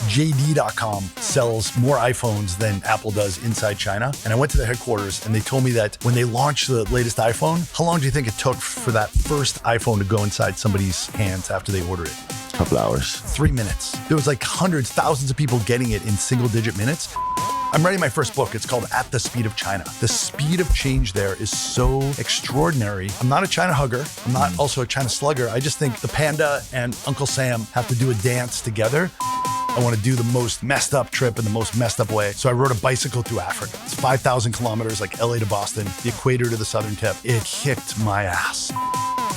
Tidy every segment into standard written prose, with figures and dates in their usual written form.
JD.com sells more iPhones than Apple does inside China. And I went to the headquarters and they told me that when they launched the latest iPhone, how long do you think it took for that first iPhone to go inside somebody's hands after they ordered it? A couple hours. 3 minutes. There was like hundreds, thousands of people getting it in single digit minutes. I'm writing my first book. It's called At the Speed of China. The speed of change there is so extraordinary. I'm not a China hugger. I'm not also a China slugger. I just think the panda and Uncle Sam have to do a dance together. I want to do the most messed up trip in the most messed up way. So I rode a bicycle through Africa. It's 5,000 kilometers, like LA to Boston, the equator to the southern tip. It kicked my ass.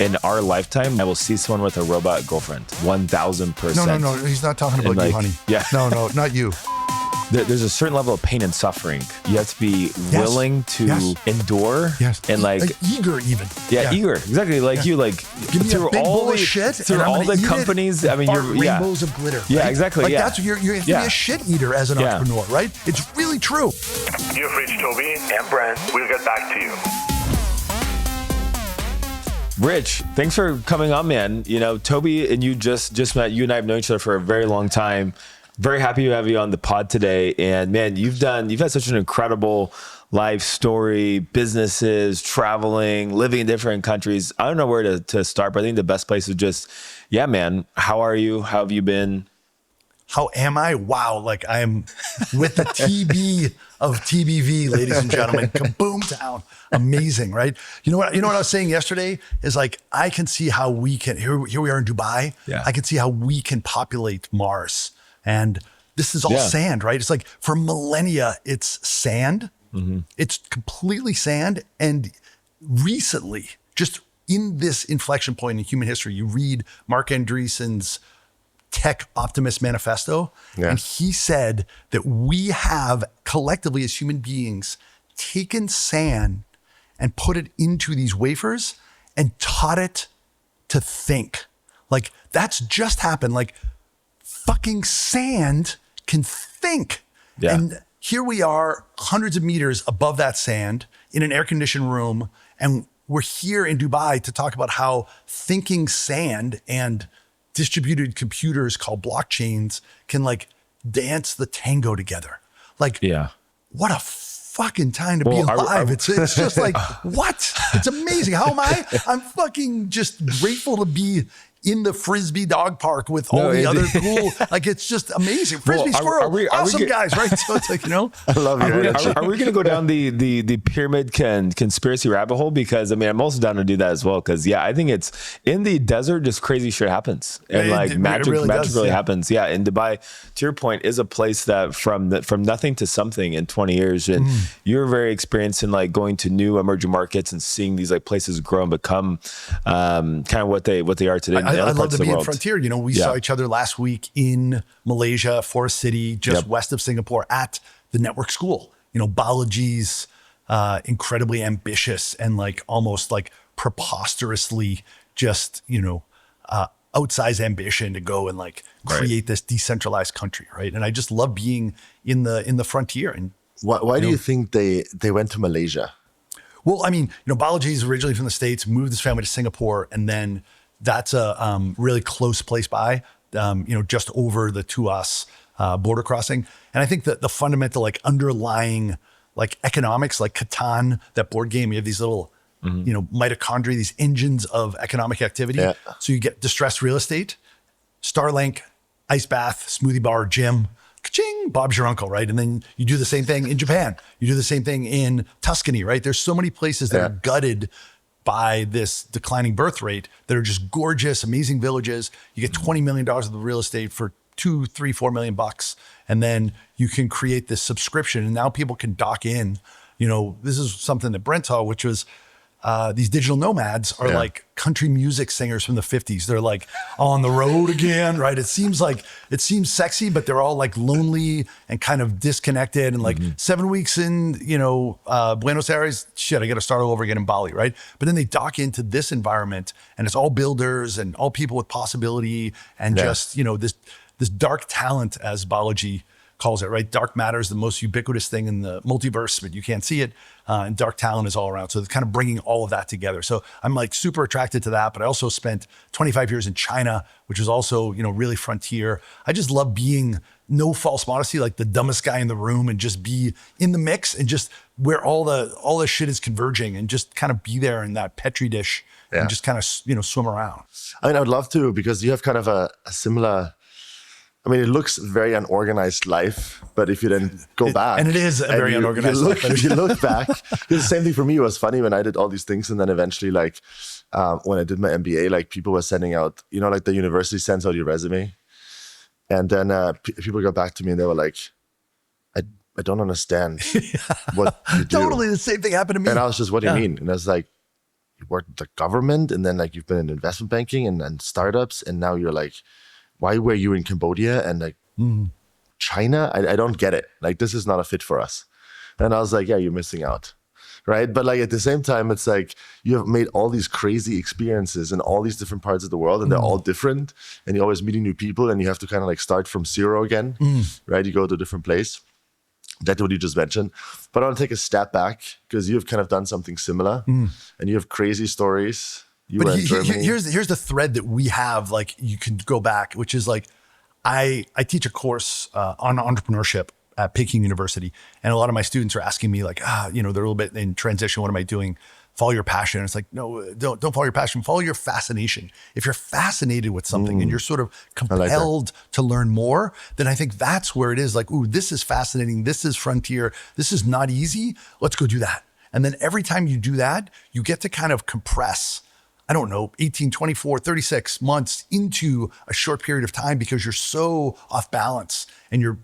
In our lifetime, I will see someone with a robot girlfriend. 1,000%. No. He's not talking about you, honey. Yeah. No, not you. There's a certain level of pain and suffering. You have to be willing to endure and like eager even. Yeah, eager. Exactly. Like you like give me a big bowl of shit through all the companies. I mean, you're rainbows of glitter. Yeah, right? exactly. Like that's you have to be a shit eater as an entrepreneur, right? It's really true. You've reached Toby and Brent. We'll get back to you. Rich, thanks for coming on, man. You know, Toby and you just met. You and I have known each other for a very long time. Very happy to have you on the pod today. And man, you've had such an incredible life story, businesses, traveling, living in different countries. I don't know where to start, but I think the best place is just, man, how are you? How have you been? How am I? Wow. Like I am with the TB of TBV, ladies and gentlemen. Kaboom town. Amazing, right? You know what I was saying yesterday is like, I can see how we can, here we are in Dubai. Yeah. I can see how we can populate Mars. And this is all sand, right? It's like for millennia, it's sand. Mm-hmm. It's completely sand. And recently, just in this inflection point in human history, you read Mark Andreessen's Tech Optimist Manifesto. And he said that we have collectively as human beings taken sand and put it into these wafers and taught it to think. Like that's just happened. Like fucking sand can think. Yeah. And here we are hundreds of meters above that sand in an air-conditioned room. And we're here in Dubai to talk about how thinking sand and distributed computers called blockchains can like dance the tango together. Like, what a fucking time to be alive. It's just like, what? It's amazing. How am I? I'm fucking just grateful to be in the Frisbee dog park with all the other cool, like it's just amazing. Frisbee squirrel, awesome guys, right? So it's like, I love it. Are we going to go down the pyramid conspiracy rabbit hole? Because I mean, I'm also down to do that as well. Because I think it's in the desert, just crazy shit happens, and magic really happens. Yeah, in Dubai, to your point, is a place that from nothing to something in 20 years, and you're very experienced in like going to new emerging markets and seeing these like places grow and become kind of what they are today. I love to be in Frontier. You know, we saw each other last week in Malaysia, Forest City, just west of Singapore at the network school. You know, Balaji's incredibly ambitious and like almost like preposterously just, outsized ambition to go and like create this decentralized country, right? And I just love being in the frontier. And why do you think they went to Malaysia? Well, I mean, Balaji's originally from the States, moved his family to Singapore, and then that's a really close place by, just over the Tuas border crossing. And I think that the fundamental like underlying like economics, like Catan, that board game, you have these little, mitochondria, these engines of economic activity. Yeah. So you get distressed real estate, Starlink, ice bath, smoothie bar, gym, ka-ching, Bob's your uncle, right? And then you do the same thing in Japan. You do the same thing in Tuscany, right? There's so many places that are gutted by this declining birth rate that are just gorgeous, amazing villages. You get $20 million of the real estate for $2, $3, $4 million bucks. And then you can create this subscription and now people can dock in. This is something that Brent saw, which was these digital nomads are like country music singers from the 50s. They're like on the road again, right? It seems sexy, but they're all like lonely and kind of disconnected. And like 7 weeks in, Buenos Aires, shit, I got to start all over again in Bali, right? But then they dock into this environment and it's all builders and all people with possibility and just, this dark talent, as Balaji calls it, right? Dark matter is the most ubiquitous thing in the multiverse, but you can't see it. And dark talent is all around. So it's kind of bringing all of that together. So I'm like super attracted to that, but I also spent 25 years in China, which is also, really frontier. I just love being no false modesty, like the dumbest guy in the room, and just be in the mix and just where all the shit is converging, and just kind of be there in that Petri dish and just kind of, swim around. I mean, I would love to, because you have kind of a similar, I mean, it looks very unorganized life, but if you then go back. And it is a very unorganized life. If you look back, the same thing for me. It was funny when I did all these things, and then eventually, like, when I did my MBA, like, people were sending out, like the university sends out your resume. And then people got back to me and they were like, I don't understand what you do. Totally the same thing happened to me. And I was just, what do you mean? And I was like, you worked with the government, and then like you've been in investment banking and startups, and now you're like, why were you in Cambodia and like China? I don't get it. Like, this is not a fit for us. And I was like, yeah, you're missing out. Right. But like at the same time, it's like you have made all these crazy experiences in all these different parts of the world, and they're all different, and you're always meeting new people, and you have to kind of like start from zero again. Right. You go to a different place. That's what you just mentioned. But I want to take a step back, because you've kind of done something similar, and you have crazy stories. Here's the thread that we have, like, you can go back, which is like, I teach a course on entrepreneurship at Peking University. And a lot of my students are asking me like, they're a little bit in transition. What am I doing? Follow your passion. And it's like, no, don't follow your passion. Follow your fascination. If you're fascinated with something and you're sort of compelled to learn more, then I think that's where it is like, ooh, this is fascinating. This is frontier. This is not easy. Let's go do that. And then every time you do that, you get to kind of compress, 18, 24, 36 months into a short period of time, because you're so off balance and your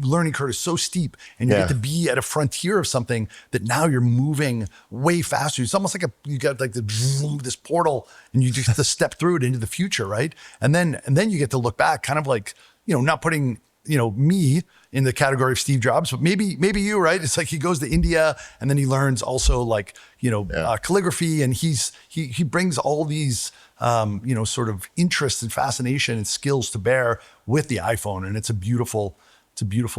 learning curve is so steep, and you get to be at a frontier of something that now you're moving way faster. It's almost like you got like this portal, and you just have to step through it into the future, right? And then you get to look back, kind of like, not putting me in the category of Steve Jobs, but maybe you, right? It's like he goes to India, and then he learns also like, calligraphy, and he brings all these, sort of interests and fascination and skills to bear with the iPhone. And it's a beautiful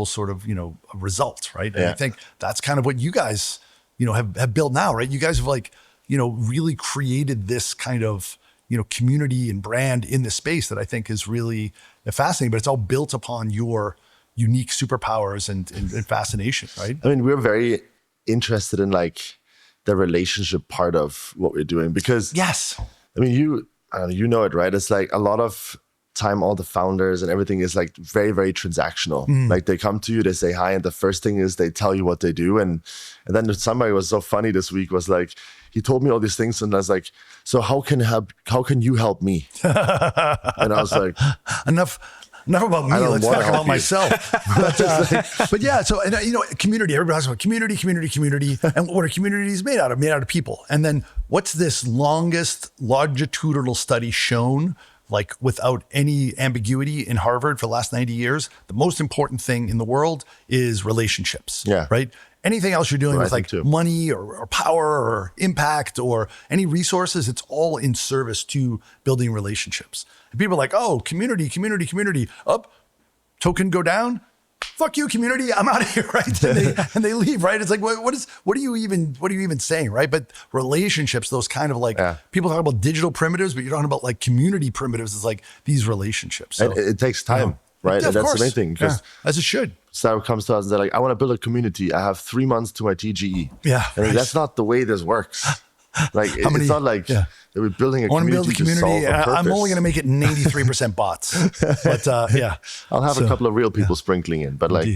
sort of, result, right? And I think that's kind of what you guys, have built now, right? You guys have like, really created this kind of, community and brand in this space that I think is really fascinating, but it's all built upon your unique superpowers and fascination, right? I mean, we're very interested in like the relationship part of what we're doing, because I mean, you know it, right? It's like a lot of time, all the founders and everything is like very, very transactional. Like they come to you, they say hi, and the first thing is they tell you what they do. And then somebody was so funny this week, was like, he told me all these things, and I was like, so how can you help me? And I was like, enough about me. Let's talk about myself. But yeah, so, and community, everybody talks about community. And what are communities made out of? Made out of people. And then what's this longest longitudinal study shown, like without any ambiguity, in Harvard for the last 90 years? The most important thing in the world is relationships, right? Anything else you're doing with like money or power or impact or any resources, it's all in service to building relationships. And people are like, oh, community. Up, token go down. Fuck you, community. I'm out of here, right? And they leave, right? It's like, what are you even saying, right? But relationships, those kind of like, people talk about digital primitives, but you're talking about like community primitives. It's like these relationships. So, and it takes time, right? And that's the main thing, because as it should. Startup comes to us and they're like, I want to build a community. I have 3 months to my TGE. And that's not the way this works. Like, it's not like we're building a community. I want to build a community. I'm only going to make it 93% bots. But I'll have a couple of real people sprinkling in. But like,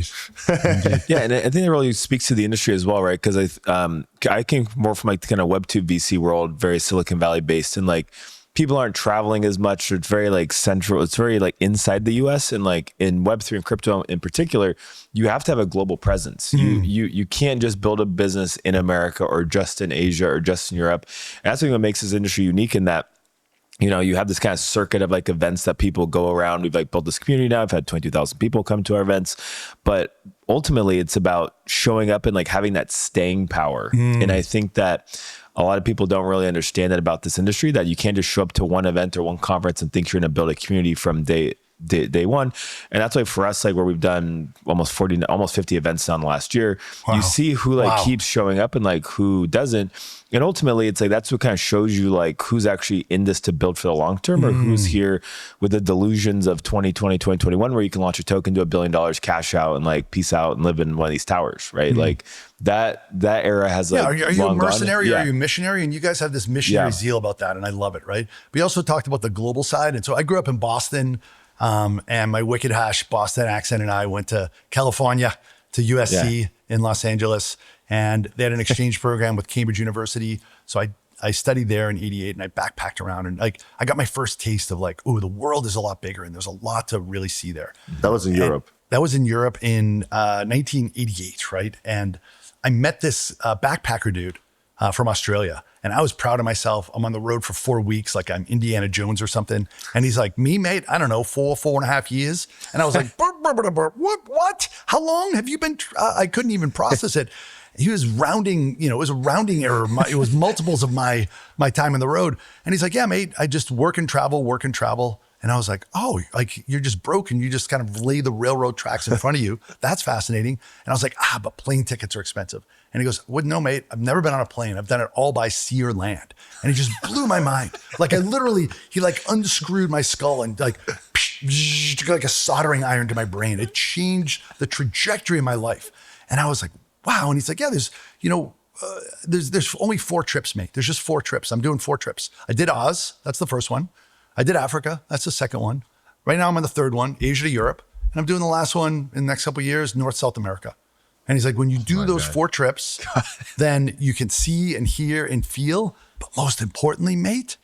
yeah, and I think it really speaks to the industry as well, right? Because I came more from like the kind of Web2 VC world, very Silicon Valley based, and like people aren't traveling as much. It's very like central. It's very like inside the US, and like in Web3 and crypto in particular, you have to have a global presence. You can't just build a business in America or just in Asia or just in Europe. And that's what makes this industry unique, in that, you have this kind of circuit of like events that people go around. We've like built this community now. I've had 22,000 people come to our events, but ultimately it's about showing up and like having that staying power. And I think that a lot of people don't really understand that about this industry, that you can't just show up to one event or one conference and think you're going to build a community from day day one. And that's why for us, like where we've done almost 50 events down last year, you see who like keeps showing up and like who doesn't. And ultimately it's like, that's what kind of shows you like who's actually in this to build for the long term, or who's here with the delusions of 2020, 2021, where you can launch a token, do $1 billion, cash out and like peace out and live in one of these towers, right? Like that era has like, are you a mercenary or are you a Yeah. missionary? And you guys have this missionary zeal about that. And I love it. Right. But you also talked about the global side. And so I grew up in Boston, and my wicked hash Boston accent and I went to California, to USC in Los Angeles, and they had an exchange program with Cambridge University. So I studied there in '88 and I backpacked around, and like I got my first taste of like, oh, the world is a lot bigger and there's a lot to really see there. That was in Europe. That was in Europe in 1988, right? And I met this backpacker dude from Australia, and I was proud of myself. I'm on the road for 4 weeks, like I'm Indiana Jones or something. And he's like, me, mate, I don't know, 4.5 years. And I was like, what? How long have you been? I couldn't even process it. He was rounding, it was a rounding error. It was multiples of my time on the road. And he's like, yeah, mate, I just work and travel. And I was like, oh, like you're just broke and you just kind of lay the railroad tracks in front of you. That's fascinating. And I was like, but plane tickets are expensive. And he goes, well, no, mate, I've never been on a plane. I've done it all by sea or land. And he just blew my mind. Like he like unscrewed my skull and like a soldering iron to my brain. It changed the trajectory of my life. And I was like, wow. And he's like, yeah, there's only 4 trips, mate. There's just 4 trips. I'm doing 4 trips. I did Oz. That's the first one. I did Africa. That's the second one. Right now I'm on the third one, Asia to Europe. And I'm doing the last one in the next couple of years, North, South America. And he's like, when you do those 4 trips, then you can see and hear and feel. But most importantly, mate,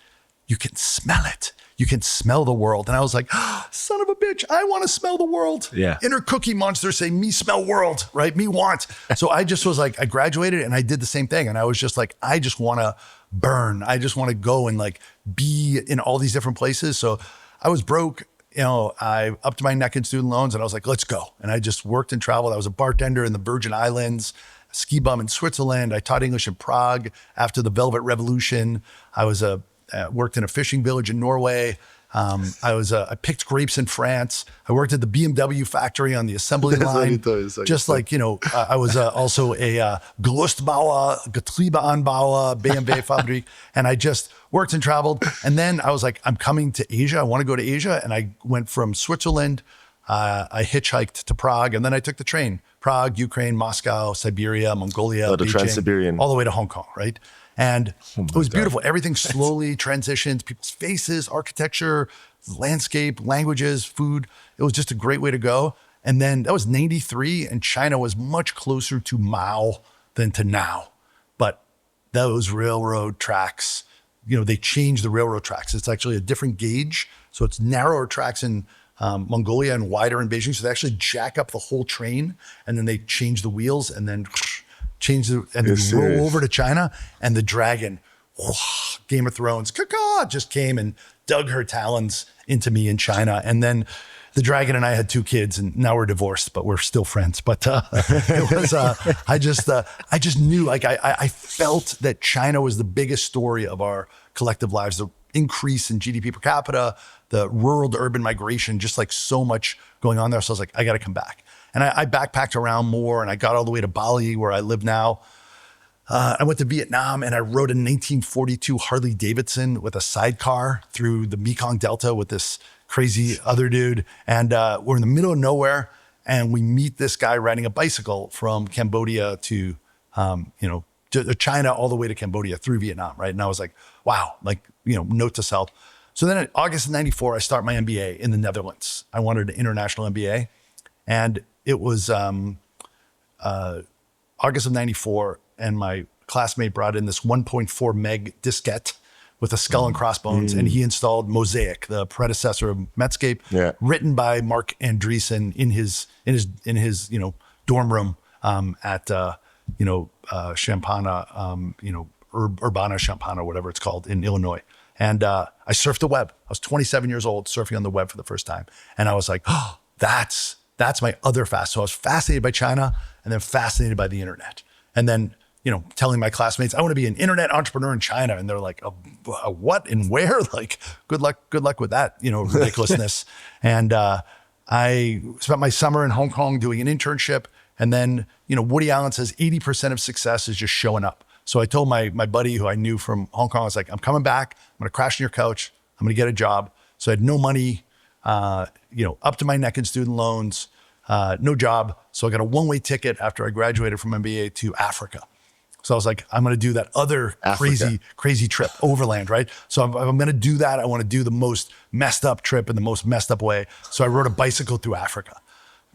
you can smell it. You can smell the world. And I was like, son of a bitch, I want to smell the world. Yeah. Inner cookie monster say, me smell world, right? Me want. So I just was like, I graduated and I did the same thing. And I was just like, I just want to burn. I just want to go and like be in all these different places. So I was broke, I up to my neck in student loans, and I was like, let's go. And I just worked and traveled. I was a bartender in the Virgin Islands, a ski bum in Switzerland. I taught English in Prague after the Velvet Revolution. I was worked in a fishing village in Norway. I picked grapes in France. I worked at the BMW factory on the assembly line. I was also a Gerüstbauer, Getriebeanbauer, BMW Fabrik, and I just worked and traveled. And then I was like, I'm coming to Asia. I want to go to Asia. And I went from Switzerland. I hitchhiked to Prague, and then I took the train. Prague, Ukraine, Moscow, Siberia, Mongolia, the Beijing, Trans-Siberian, all the way to Hong Kong, right? And it was beautiful. Everything slowly transitions, people's faces, architecture, landscape, languages, food. It was just a great way to go. And then that was 93, and China was much closer to Mao than to now. But those railroad tracks, they changed the railroad tracks. It's actually a different gauge. So it's narrower tracks in Mongolia and wider in Beijing. So they actually jack up the whole train, and then they change the wheels and then roll over to China, and the dragon, Game of Thrones, just came and dug her talons into me in China. And then the dragon and I had 2 kids, and now we're divorced, but we're still friends. But it was, I just knew, like, I felt that China was the biggest story of our collective lives, the increase in GDP per capita, the rural to urban migration, just like so much going on there. So I was like, I got to come back. And I backpacked around more, and I got all the way to Bali, where I live now. I went to Vietnam, and I rode a 1942 Harley Davidson with a sidecar through the Mekong Delta with this crazy other dude. And we're in the middle of nowhere, and we meet this guy riding a bicycle from Cambodia to China all the way to Cambodia through Vietnam, right? And I was like, wow, note to self. So then in August of 94, I start my MBA in the Netherlands. I wanted an international MBA. And it was August of 94, and my classmate brought in this 1.4 meg diskette with a skull and crossbones, and he installed Mosaic, the predecessor of Medscape, written by Mark Andreessen in his dorm room at Champagnat, Urbana Champagnat, whatever it's called, in Illinois. And I surfed the web. I was 27 years old, surfing on the web for the first time, and I was like, oh, that's my other fast. So I was fascinated by China, and then fascinated by the internet. And then telling my classmates, I want to be an internet entrepreneur in China. And they're like, a what and where? Like, good luck with that, ridiculousness. And I spent my summer in Hong Kong doing an internship. And then, Woody Allen says 80% of success is just showing up. So I told my buddy who I knew from Hong Kong, I was like, I'm coming back. I'm going to crash on your couch. I'm going to get a job. So I had no money, up to my neck in student loans, no job. So I got a one-way ticket after I graduated from MBA to Africa. So I was like, I'm going to do that other crazy trip overland, right? So I'm going to do that. I want to do the most messed up trip in the most messed up way. So I rode a bicycle through Africa,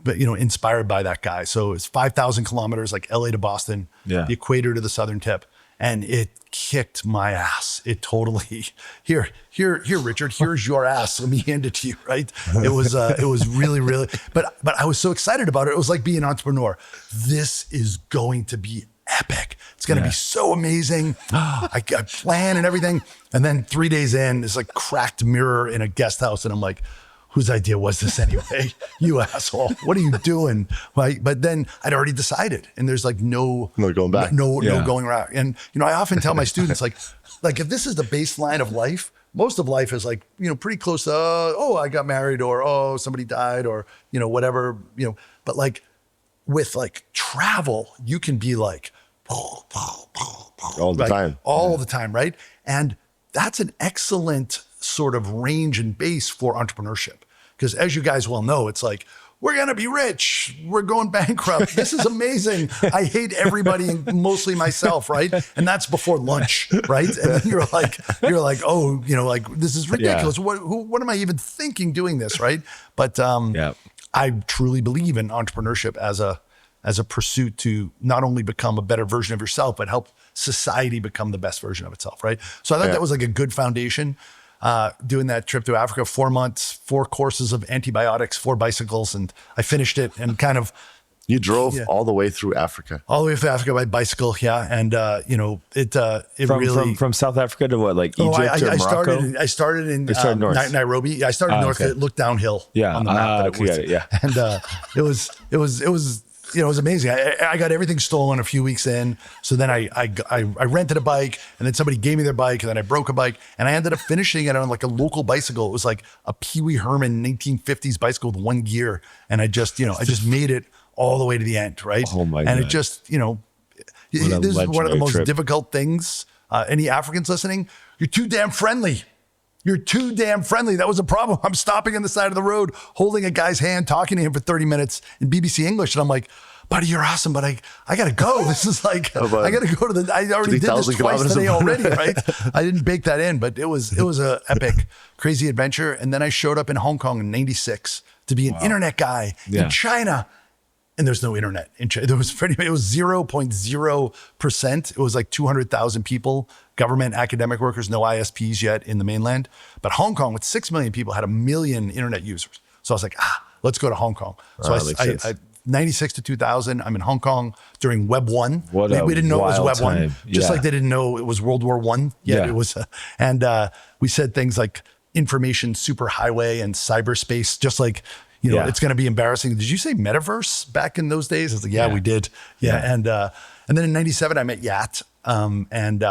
but inspired by that guy. So it's 5,000 kilometers, like LA to Boston, the equator to the southern tip. And it kicked my ass. It totally, here, Richard, here's your ass. Let me hand it to you, right? It was really, really, but I was so excited about it. It was like being an entrepreneur. This is going to be epic. It's going to be so amazing. I plan and everything. And then 3 days in, it's like cracked mirror in a guest house. And I'm like, whose idea was this anyway? You asshole. What are you doing? Right? But then I'd already decided, and there's like no going back. No going around. And, I often tell my students, like if this is the baseline of life, most of life is like, pretty close to, I got married, or, somebody died, or, whatever, but like with like travel, you can be like, all the time. All the time, right? And that's an excellent sort of range and base for entrepreneurship. Because as you guys well know, it's like, we're going to be rich. We're going bankrupt. This is amazing. I hate everybody and mostly myself, right? And that's before lunch, right? And then you're like, oh, like this is ridiculous. What am I even thinking doing this, right? But I truly believe in entrepreneurship as a pursuit to not only become a better version of yourself, but help society become the best version of itself, right? So I thought that was like a good foundation. Doing that trip to Africa, 4 months, 4 courses of antibiotics, 4 bicycles, and I finished it and kind of. You drove all the way through Africa. All the way through Africa by bicycle, and it really from South Africa to what, like Egypt or Morocco? I started in north. Nairobi. Yeah, I started north. Okay. It looked downhill on the map. And it was. It was amazing. I got everything stolen a few weeks in. So then I rented a bike, and then somebody gave me their bike, and then I broke a bike, and I ended up finishing it on like a local bicycle. It was like a Pee Wee Herman 1950s bicycle with 1 gear. And I just made it all the way to the end. Right. Oh my God. And it just, this is one of the most difficult things. Any Africans listening, you're too damn friendly. You're too damn friendly. That was a problem. I'm stopping on the side of the road, holding a guy's hand, talking to him for 30 minutes in BBC English. And I'm like, buddy, you're awesome, but I got to go. This is like, I got to go to I already did this twice today already, right? I didn't bake that in, but it was a epic, crazy adventure. And then I showed up in Hong Kong in 96 to be an internet guy in China. And there's no internet in China. It was 0.0%. It was like 200,000 people, government, academic workers, no ISPs yet in the mainland. But Hong Kong with 6 million people had 1 million internet users. So I was like, let's go to Hong Kong. So I 96 to 2000, I'm in Hong Kong during Web 1. We didn't know it was Web 1. Just like they didn't know it was World War 1 yet. It was, and we said things like information superhighway and cyberspace, just like, it's going to be embarrassing. Did you say metaverse back in those days? I was like, we did. And then in 97, I met Yat. And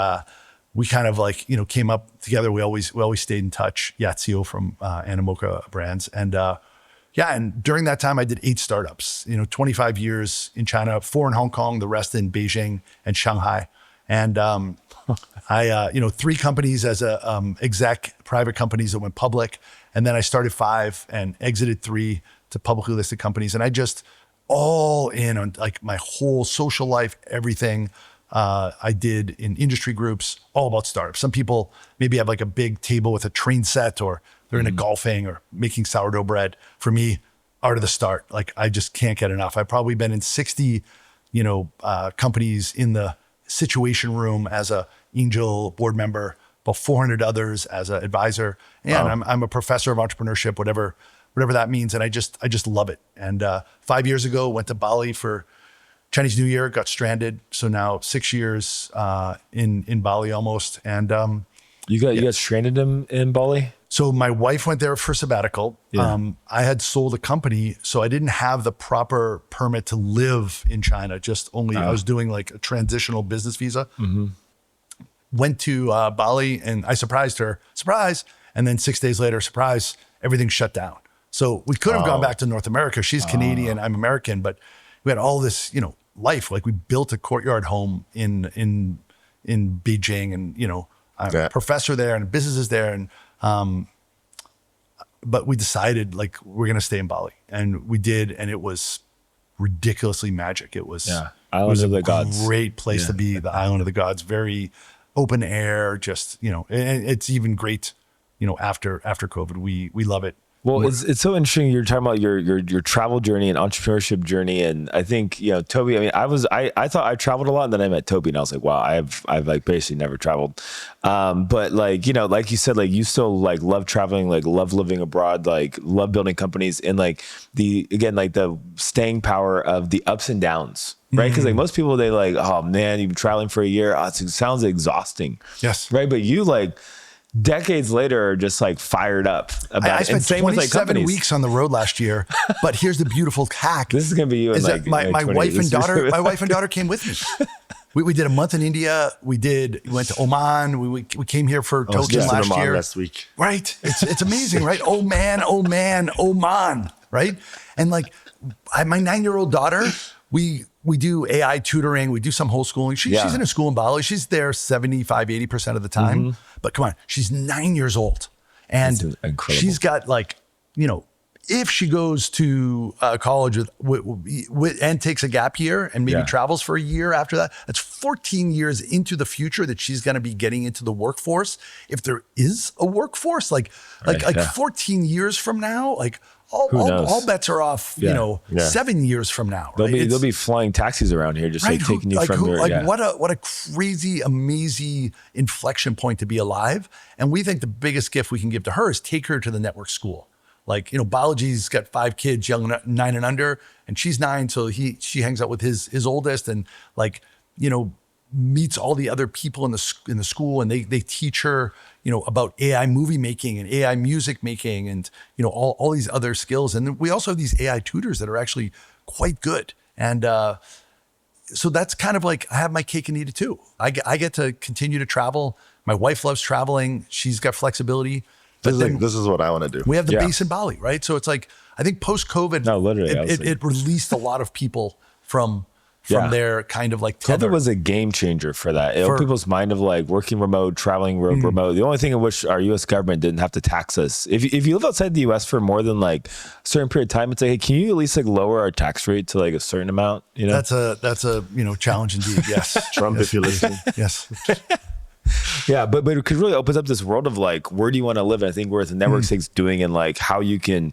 we kind of like, came up together. We always stayed in touch. Yat CEO from Animoca Brands. And and during that time, I did 8 startups, 25 years in China, 4 in Hong Kong, the rest in Beijing and Shanghai. And I 3 companies as a exec, private companies that went public. And then I started 5 and exited 3 to publicly listed companies. And I just all in on like my whole social life, everything I did in industry groups, all about startups. Some people maybe have like a big table with a train set, or they're into golfing or making sourdough bread. For me, art of the start. Like I just can't get enough. I've probably been in 60, companies in the situation room as a angel board member, about 400 others as an advisor. And I'm a professor of entrepreneurship, whatever that means. And I just love it. And 5 years ago, went to Bali for Chinese New Year, got stranded. So now 6 years in Bali almost. And you got stranded in Bali? So my wife went there for sabbatical. Yeah. I had sold a company, so I didn't have the proper permit to live in China. Just only I was doing like a transitional business visa. Went to Bali and I surprised her. Surprise! And then 6 days later, surprise! Everything shut down. So we could have gone back to North America. She's Canadian, I'm American, but we had all this, life. Like we built a courtyard home in Beijing, and I'm a professor there, and business is there, and but we decided like we're gonna stay in Bali, and we did, and it was ridiculously magic. It was Island of the Gods. Great place to be, the Island of the Gods. Very open air, just and it's even great. After COVID, we love it. Well, it's so interesting. You're talking about your travel journey and entrepreneurship journey, and I think Toby. I mean, I thought I traveled a lot, and then I met Toby, and I was like, wow, I've like basically never traveled. But like like you said, like you still like love traveling, like love living abroad, like love building companies, and like the staying power of the ups and downs, right? Because like most people, they like, oh man, you've been traveling for a year, it sounds exhausting, yes, right? But you like. Decades later, are just like fired up about I it. spent And same with 27 weeks on the road last year, but here's the beautiful hack. This is gonna be you. In like my 20, wife and daughter. My wife and daughter came with me. We did a month in India. We went to Oman. We came here for Tokyo last year. Last week. Right. It's amazing, right? Oh man, Oman, right? And like my 9-year-old daughter, we do AI tutoring. We do some homeschooling. She's in a school in Bali. She's there 75, 80% of the time. But come on, she's 9 years old. And she's got like, if she goes to college and takes a gap year and maybe travels for a year after that, that's 14 years into the future that she's going to be getting into the workforce. If there is a workforce, like 14 years from now, like all bets are off, 7 years from now. Right? They'll be flying taxis around here, just like taking you from your, what a crazy, amazing inflection point to be alive. And we think the biggest gift we can give to her is take her to the network school. Like, Balaji's got 5 kids, young, 9 and under, and she's 9. So she hangs out with his oldest, and like, meets all the other people in the school, and they teach her, about AI movie making and AI music making, and, all these other skills. And then we also have these AI tutors that are actually quite good. And so that's kind of like, I have my cake and eat it too. I get to continue to travel. My wife loves traveling. She's got flexibility. This is what I want to do. We have the base in Bali, right? So it's like, I think post-COVID, it released a lot of people from their kind of like tether. COVID was a game changer for that. It opened people's mind of like working remote, traveling remote. The only thing in which our U.S. government didn't have to tax us. If you live outside the U.S. for more than like a certain period of time, it's like, hey, can you at least like lower our tax rate to like a certain amount? That's a challenge indeed. Yes, Trump, if you're listening. Yes. Yeah, but it could really opens up this world of like, where do you want to live? And I think where the network stake's doing, and like how you can,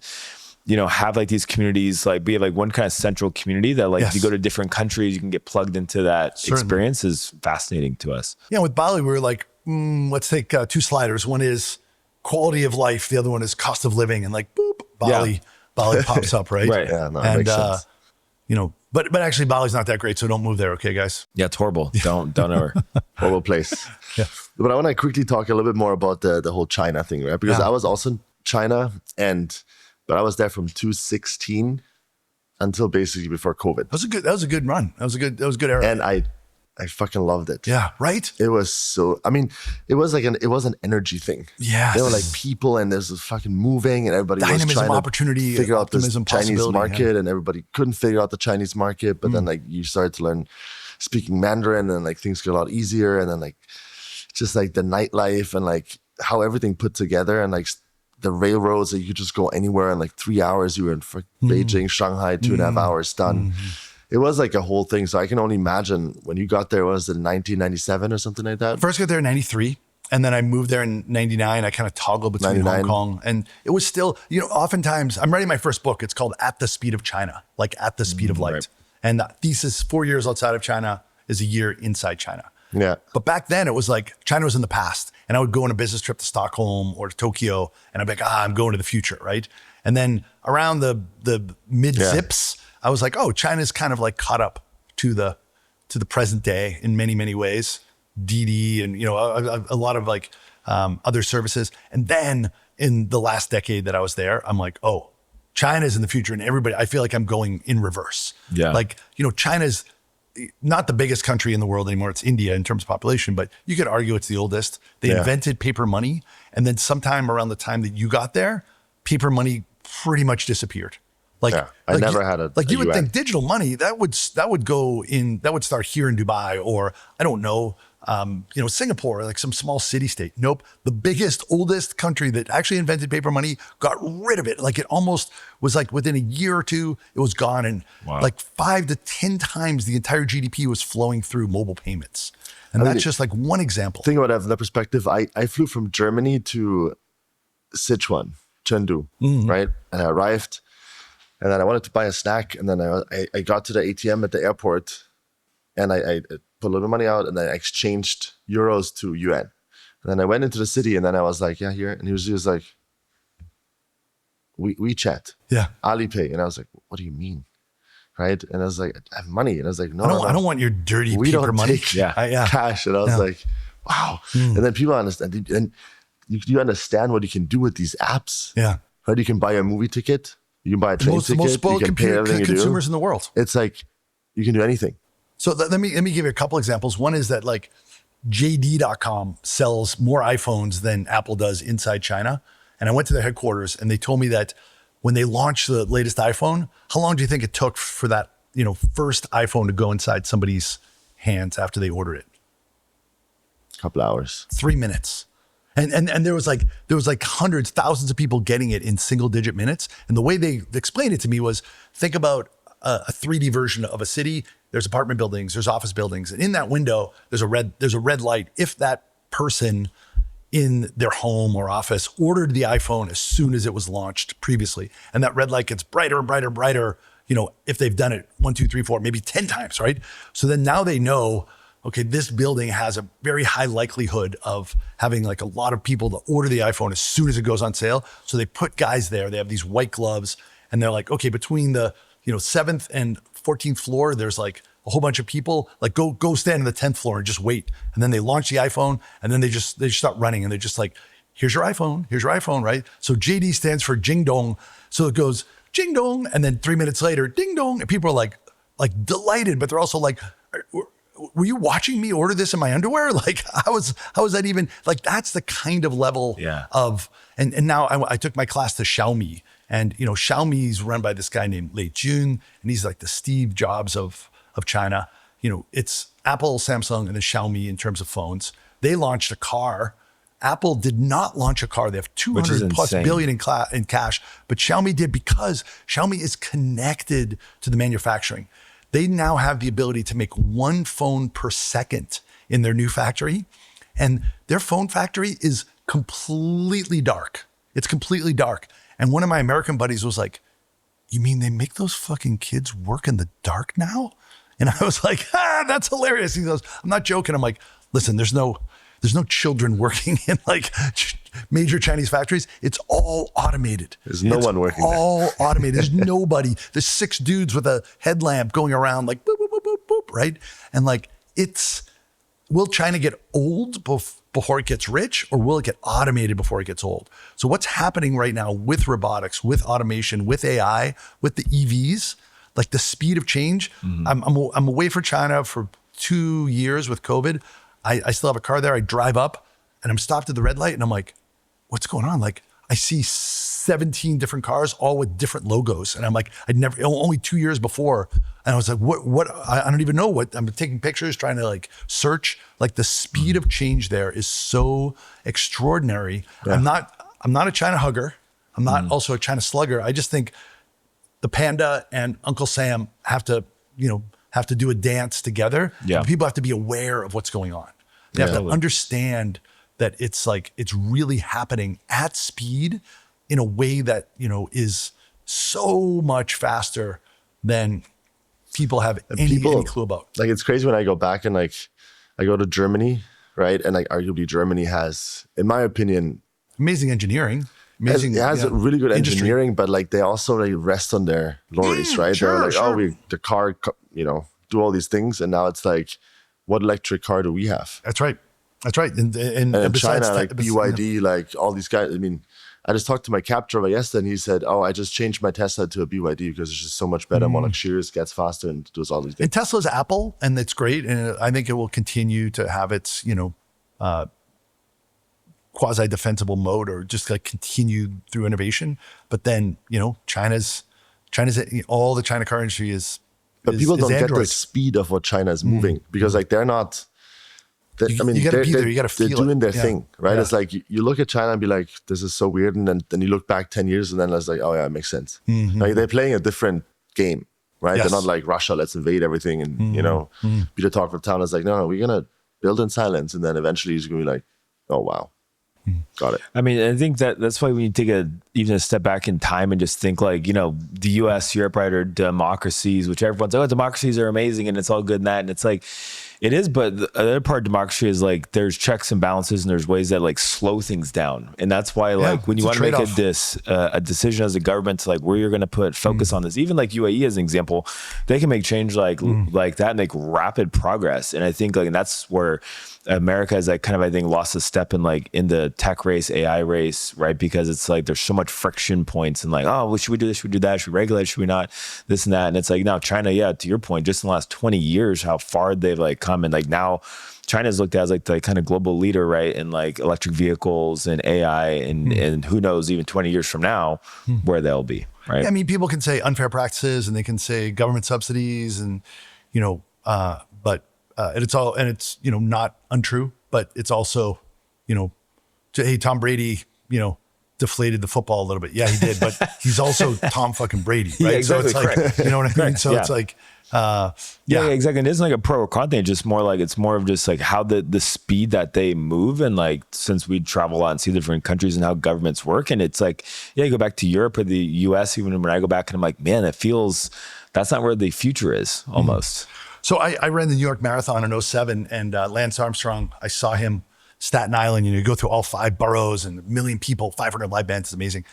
have like these communities, like be like one kind of central community that like if you go to different countries, you can get plugged into that experience is fascinating to us. Yeah, with Bali, we were like, let's take 2 sliders. One is quality of life. The other one is cost of living. And like, boop, Bali pops up, right? Right. Yeah, no, that makes sense. But actually Bali's not that great, so don't move there, okay, guys? Yeah, it's horrible. Don't ever. Horrible place. Yeah. But I want to quickly talk a little bit more about the whole China thing, right? Because I was also in China, but I was there from 2016 until basically before COVID. That was a good run. That was a good era. And I fucking loved it. Yeah, right? It was it was an energy thing. Yeah. There were like people, and there's this fucking moving, and everybody Dynamism, was trying opportunity, to figure out this optimism, Chinese market, and everybody couldn't figure out the Chinese market. But then like you started to learn speaking Mandarin, and like things get a lot easier. And then like just like the nightlife and like how everything put together, and like the railroads that you could just go anywhere in like 3 hours. You were in Beijing, Shanghai, 2.5 hours done. It was like a whole thing. So I can only imagine when you got there, was it 1997 or something like that? First got there in 93. And then I moved there in 99. I kind of toggled between 99. Hong Kong. And it was still, oftentimes I'm writing my first book. It's called At the Speed of China, like at the speed of light. Right. And the thesis, 4 years outside of China is a year inside China. Yeah. But back then it was like China was in the past, and I would go on a business trip to Stockholm or to Tokyo, and I'd be like, I'm going to the future, right? And then around the mid zips, I was like, oh, China's kind of like caught up to the present day in many, many ways. DD and a lot of like other services. And then in the last decade that I was there, I'm like, oh, China's in the future, and everybody, I feel like I'm going in reverse. Yeah. Like, China's not the biggest country in the world anymore. It's India in terms of population, but you could argue it's the oldest. They invented paper money. And then sometime around the time that you got there, paper money pretty much disappeared. Like, I never had a you would UN. think digital money that would start here in Dubai, or I don't know, Singapore, like some small city state. Nope. The biggest, oldest country that actually invented paper money got rid of it. Like it almost was like within a year or two, it was gone. And like 5 to 10 times the entire GDP was flowing through mobile payments. And that's just like one example. Think about it from that perspective. I flew from Germany to Sichuan, Chengdu, right? And I arrived, and then I wanted to buy a snack, and then I got to the ATM at the airport, and I put a little money out, and I exchanged euros to yuan. And then I went into the city, and then I was like, yeah, here. And he was just like, WeChat, Alipay. And I was like, what do you mean? Right? And I was like, I have money. And I was like, no, I don't want your dirty we paper don't money. take cash. And I was like, wow. And then people understand. And you understand what you can do with these apps. Yeah. Right? You can buy a movie ticket. You can buy a train ticket. The most spoiled consumers in the world. It's like, you can do anything. So let me give you a couple examples. One is that like JD.com sells more iPhones than Apple does inside China. And I went to their headquarters, and they told me that when they launched the latest iPhone, how long do you think it took for that, first iPhone to go inside somebody's hands after they ordered it? A couple hours. 3 minutes. And there was like hundreds, thousands of people getting it in single digit minutes. And the way they explained it to me was, think about a 3D version of a city. There's apartment buildings, there's office buildings. And in that window, there's a red light. If that person in their home or office ordered the iPhone as soon as it was launched previously, and that red light gets brighter and brighter and brighter, if they've done it 1, 2, 3, 4, maybe 10 times, right? So then now they know, okay, this building has a very high likelihood of having like a lot of people to order the iPhone as soon as it goes on sale. So they put guys there, they have these white gloves, and they're like, okay, between the 7th and 14th floor, there's like a whole bunch of people, like go stand on the 10th floor and just wait. And then they launch the iPhone, and then they just start running, and they're just like, here's your iPhone, right? So JD stands for Jing Dong. So it goes Jing Dong, and then 3 minutes later, Ding Dong. And people are like delighted, but they're also like, were you watching me order this in my underwear? Like, how is that even, like, that's the kind of level of, and now I took my class to Xiaomi, and, Xiaomi's run by this guy named Lei Jun, and he's like the Steve Jobs of China. It's Apple, Samsung, and then Xiaomi in terms of phones. They launched a car. Apple did not launch a car. They have 200 plus billion in cash, but Xiaomi did, because Xiaomi is connected to the manufacturing. They now have the ability to make 1 phone per second in their new factory. And their phone factory is completely dark. It's completely dark. And one of my American buddies was like, you mean they make those fucking kids work in the dark now? And I was like, that's hilarious. He goes, I'm not joking. I'm like, listen, there's no children working in like major Chinese factories. It's all automated. There's no one working there. All automated. There's nobody. There's 6 dudes with a headlamp going around like boop, boop, boop, boop, boop, right? And like, will China get old before it gets rich, or will it get automated before it gets old? So what's happening right now with robotics, with automation, with AI, with the EVs, like the speed of change. I'm away for China for 2 years with COVID. I still have a car there. I drive up and I'm stopped at the red light and I'm like, what's going on? Like, I see 17 different cars, all with different logos. And I'm like, only 2 years before. And I was like, what? I don't even know what. I'm taking pictures, trying to like search. Like the speed of change there is so extraordinary. Yeah. I'm not a China hugger. I'm not also a China slugger. I just think the panda and Uncle Sam have to do a dance together. Yeah. People have to be aware of what's going on. They have to understand that it's really happening at speed in a way that, is so much faster than people have any clue about. Like, it's crazy when I go back and like, I go to Germany, right? And like, arguably Germany has, in my opinion, amazing engineering. It has really good engineering, but like they also like rest on their laurels, right? Sure, They're like, the car, do all these things. And now it's like, what electric car do we have? That's right. And China, like BYD, like all these guys. I mean, I just talked to my cab driver yesterday, and he said, "Oh, I just changed my Tesla to a BYD because it's just so much better, more luxurious, gets faster, and does all these things." And Tesla's Apple, and it's great, and I think it will continue to have its quasi-defensible mode, or just like continue through innovation. But then China's all the China car industry is. But people don't get the Android. speed of what China is moving because like they're not. You gotta be there. You gotta feel they're doing their it. thing, right? Yeah. It's like you look at China and be like, "This is so weird," and then you look back 10 years and then it's like, "Oh yeah, it makes sense." Like they're playing a different game, right? Yes. They're not like Russia, let's invade everything and be the talk of the town. It's like, no, we're gonna build in silence, and then eventually it's gonna be like, "Oh wow, got it." I mean, I think that's why when you take even a step back in time and just think like, the US, Europe, right, are democracies, which everyone's like, oh, democracies are amazing and it's all good and that. And it's like, it is, but the other part of democracy is like there's checks and balances and there's ways that like slow things down. And that's why like when you want to make a decision as a government to like where you're going to put focus on this, even like UAE as an example, they can make change like that and make rapid progress. And I think like, and that's where America has like kind of, I think, lost a step in the tech race, AI race, right? Because it's like there's so much friction points and like, oh, well, should we do this? Should we do that? Should we regulate? Should we not? This and that. And it's like now China, to your point, just in the last 20 years, how far they've like come. And like now China's looked at as like the kind of global leader, right? In like electric vehicles and AI and who knows, even 20 years from now, where they'll be, right? Yeah, I mean, people can say unfair practices and they can say government subsidies and, but it's all, and it's, not untrue, but it's also, hey, Tom Brady, deflated the football a little bit. Yeah, he did, but he's also Tom fucking Brady, right? Yeah, exactly. So it's like, you know what I mean? Correct. So it's like, yeah, exactly. And it isn't like a pro or con thing. It's just more like, it's more of just like how the speed that they move. And like, since we travel a lot and see different countries and how governments work. And it's like, you go back to Europe or the US, even when I go back and I'm like, man, it feels, that's not where the future is almost. So I ran the New York Marathon in 2007 and Lance Armstrong, I saw him Staten Island, you go through all 5 boroughs and 1 million people, 500 live bands. It's amazing.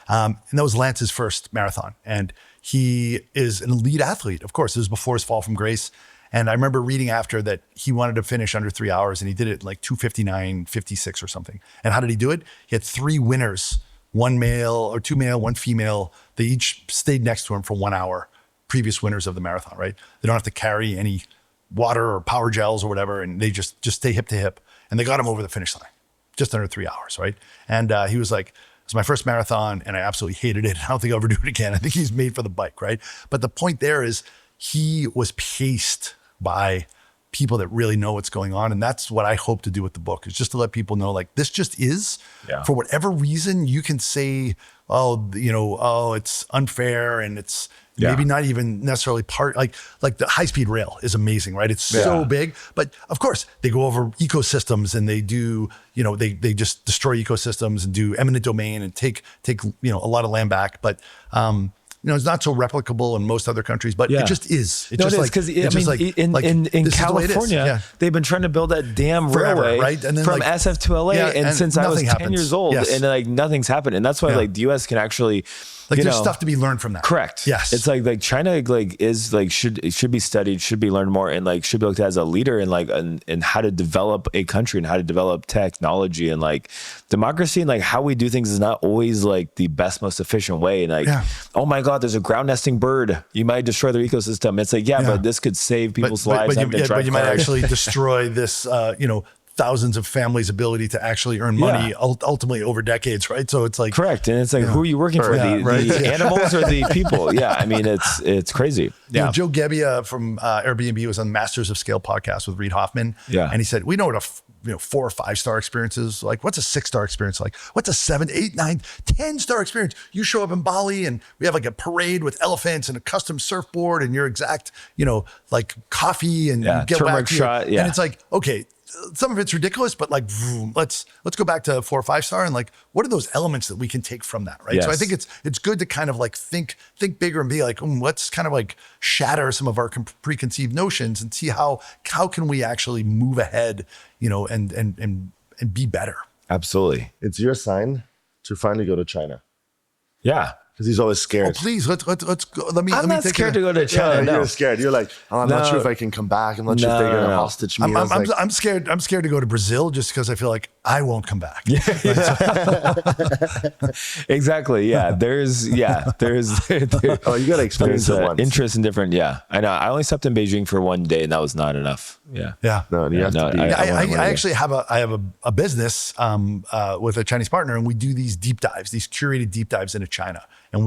And that was Lance's first marathon. And he is an elite athlete. Of course, it was before his fall from grace. And I remember reading after that he wanted to finish under 3 hours and he did it like 2:59:56 or something. And how did he do it? He had 3 winners, 1 male or 2 male, 1 female. They each stayed next to him for 1 hour, previous winners of the marathon, right? They don't have to carry any water or power gels or whatever. And they just stay hip to hip. And they got him over the finish line, just under 3 hours, right? And he was like, it was my first marathon and I absolutely hated it. I don't think I'll ever do it again. I think he's made for the bike, right? But the point there is he was paced by people that really know what's going on. And that's what I hope to do with the book, is just to let people know, like, this just is, for whatever reason, you can say, it's unfair and it's maybe not even necessarily part, like the high-speed rail is amazing, right? It's so big, but of course they go over ecosystems and they do, they just destroy ecosystems and do eminent domain and take a lot of land back. But, it's not so replicable in most other countries, but it just is. It is because in California, they've been trying to build that damn railway, right? And then from SF to LA, and since I was 10 years old, and like nothing's happened, and that's why like the US can actually. There's stuff to be learned from that. Correct. Yes. It's like China should be studied, should be learned more, and like should be looked at as a leader in how to develop a country and how to develop technology and like democracy, and like how we do things is not always like the best, most efficient way. And like, oh my God, there's a ground nesting bird. You might destroy their ecosystem. It's like, but this could save people's lives. But you might actually destroy this, thousands of families' ability to actually earn money ultimately over decades, right? So it's like correct, and it's like who are you working for? The animals or the people? Yeah, I mean it's crazy. Yeah, Joe Gebbia from Airbnb was on Masters of Scale podcast with Reid Hoffman. Yeah, and he said we know what a 4 or 5 star experience is like. What's a 6 star experience like? What's a 7, 8, 9, 10 star experience? You show up in Bali and we have like a parade with elephants and a custom surfboard and your exact like coffee and you get turmeric shot. And it's like, okay, some of it's ridiculous, but like, let's go back to 4 or 5 star and like, what are those elements that we can take from that, right? Yes. So I think it's good to kind of like think bigger and be like, let's kind of like shatter some of our preconceived notions and see how can we actually move ahead, and be better. Absolutely, it's your sign to finally go to China. Yeah. Because he's always scared. Oh, please, let's go. I'm not scared to go to China. You're scared. You're like, I'm not sure if I can come back. I'm not sure if they're going to hostage me. I'm scared. I'm scared to go to Brazil just because I feel like I won't come back. Exactly. Yeah. There's Oh, you got to experience it once. interest in different. Yeah. I know. I only slept in Beijing for one day and that was not enough. Yeah. Yeah. No, you have to be. I actually have a business with a Chinese partner, and we do these deep dives, these curated deep dives into China. And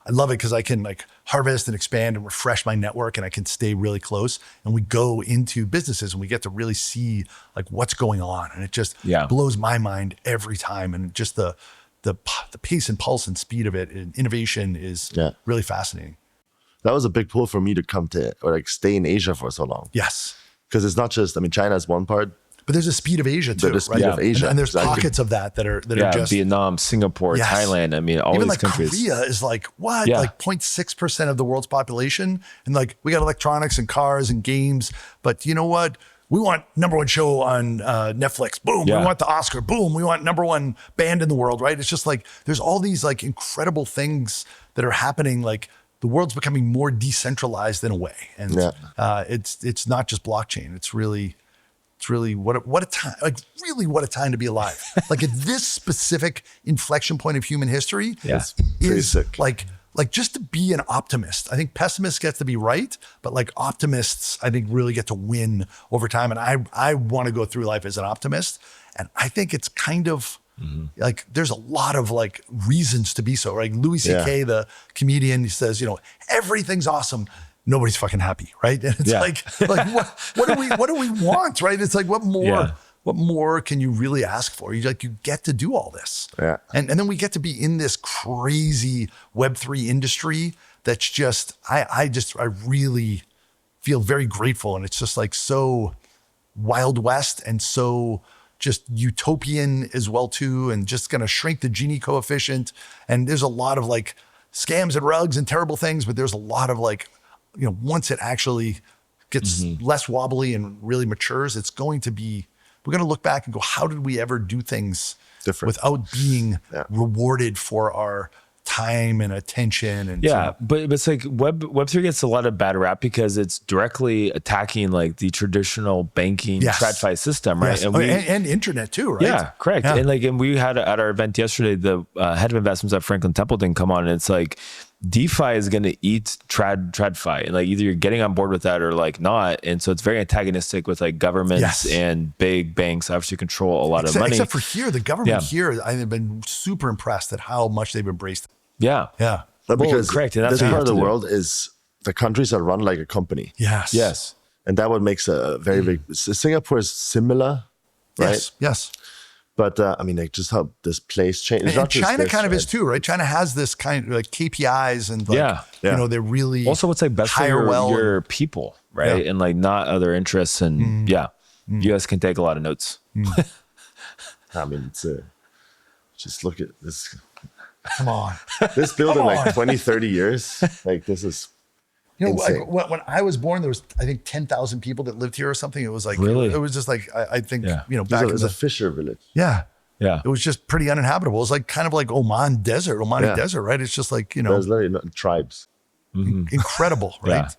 I love it because I can like harvest and expand and refresh my network, and I can stay really close. And we go into businesses and we get to really see like what's going on, and it just blows my mind every time. And just the pace and pulse and speed of it and innovation is really fascinating. That was a big pull for me to come to or like stay in Asia for so long. Yes, because it's not just. I mean, China is one part. But there's a speed of Asia too, the speed of Asia. And there's pockets of that are just Vietnam, Singapore, Thailand. I mean, all even these like countries. Korea is like what? Like 0.6% of the world's population. And like we got electronics and cars and games. But you know what? We want number one show on Netflix. Boom. We want the Oscar. Boom. We want number one band in the world, right? It's just like there's all these like incredible things that are happening. Like the world's becoming more decentralized in a way. And it's not just blockchain. It's really what a time, like really what a time to be alive. Like at this specific inflection point of human history is like just to be an optimist. I think pessimists get to be right, but like optimists, I think really get to win over time. And I want to go through life as an optimist. And I think it's kind of like, there's a lot of like reasons to be so, right? Louis C.K., the comedian, he says, everything's awesome. Nobody's fucking happy, right? And it's like what do we want, right? It's like what more can you really ask for? You get to do all this, and then we get to be in this crazy Web3 industry that's just I really feel very grateful, and it's just like so Wild West and so just utopian as well too, and just gonna shrink the Gini coefficient. And there's a lot of like scams and rugs and terrible things, but there's a lot of like, once it actually gets less wobbly and really matures, it's going to be, we're going to look back and go, how did we ever do things different without being rewarded for our time and attention? And but it's like Web3 gets a lot of bad rap because it's directly attacking like the traditional banking TradFi system, right? And internet too, right? Yeah, correct. Yeah. And we had at our event yesterday, the head of investments at Franklin Templeton come on, and it's like, DeFi is going to eat TradFi, and like either you're getting on board with that or like not. And so it's very antagonistic with like governments and big banks obviously control a lot of money. Except for here, the government here, I've been super impressed at how much they've embraced. But because correct. And that's this part of the world is the countries are run like a company. Yes. And that what makes a very big, Singapore is similar, right? Yes. But I mean, like just how this place changes. And China kind of is too, right? China has this kind of like KPIs and like, they're really also what's like best for your people, right? And like not other interests. And you guys can take a lot of notes. I mean, it's just look at this. Come on. This building like 20, 30 years. Like this is insane. Like when I was born, there was, I think, 10,000 people that lived here or something. It was like, it was just like, I think, back in the Fisher village. Yeah. It was just pretty uninhabitable. It was like kind of like Omani Desert, right? It's just like, There's literally no tribes. Incredible, right?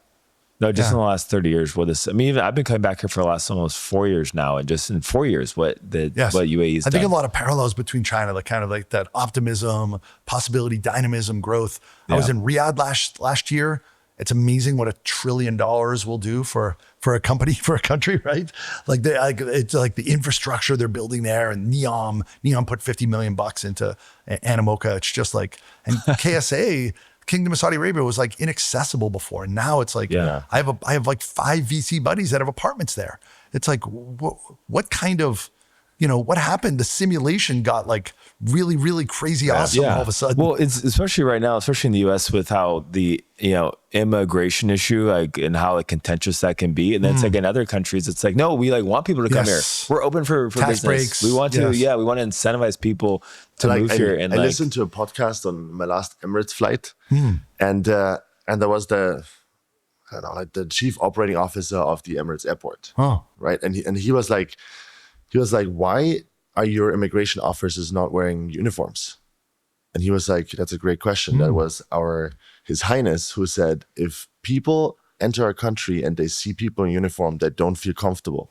No, just in the last 30 years, even I've been coming back here for the last almost 4 years now. And just in 4 years, what UAE is I think a lot of parallels between China, like kind of like that optimism, possibility, dynamism, growth. I was in Riyadh last year. It's amazing what $1 trillion will do for a company, for a country, right? Like it's like the infrastructure they're building there, and Neom put $50 million into Animoca. It's just like, and KSA, Kingdom of Saudi Arabia, was like inaccessible before, and now it's like I have like 5 VC buddies that have apartments there. It's like what kind of what happened? The simulation got like really, really crazy awesome all of a sudden. Well, it's especially right now, especially in the US with how the, immigration issue, like, and how like contentious that can be. And then it's like in other countries, it's like, no, we like want people to come here. We're open for tax business. Breaks. We want to, we want to incentivize people to move here. And I listened to a podcast on my last Emirates flight, and there was the chief operating officer of the Emirates airport, right? And he was like, why are your immigration officers not wearing uniforms? And he was like, that's a great question. That was His Highness who said, if people enter our country and they see people in uniform that don't feel comfortable.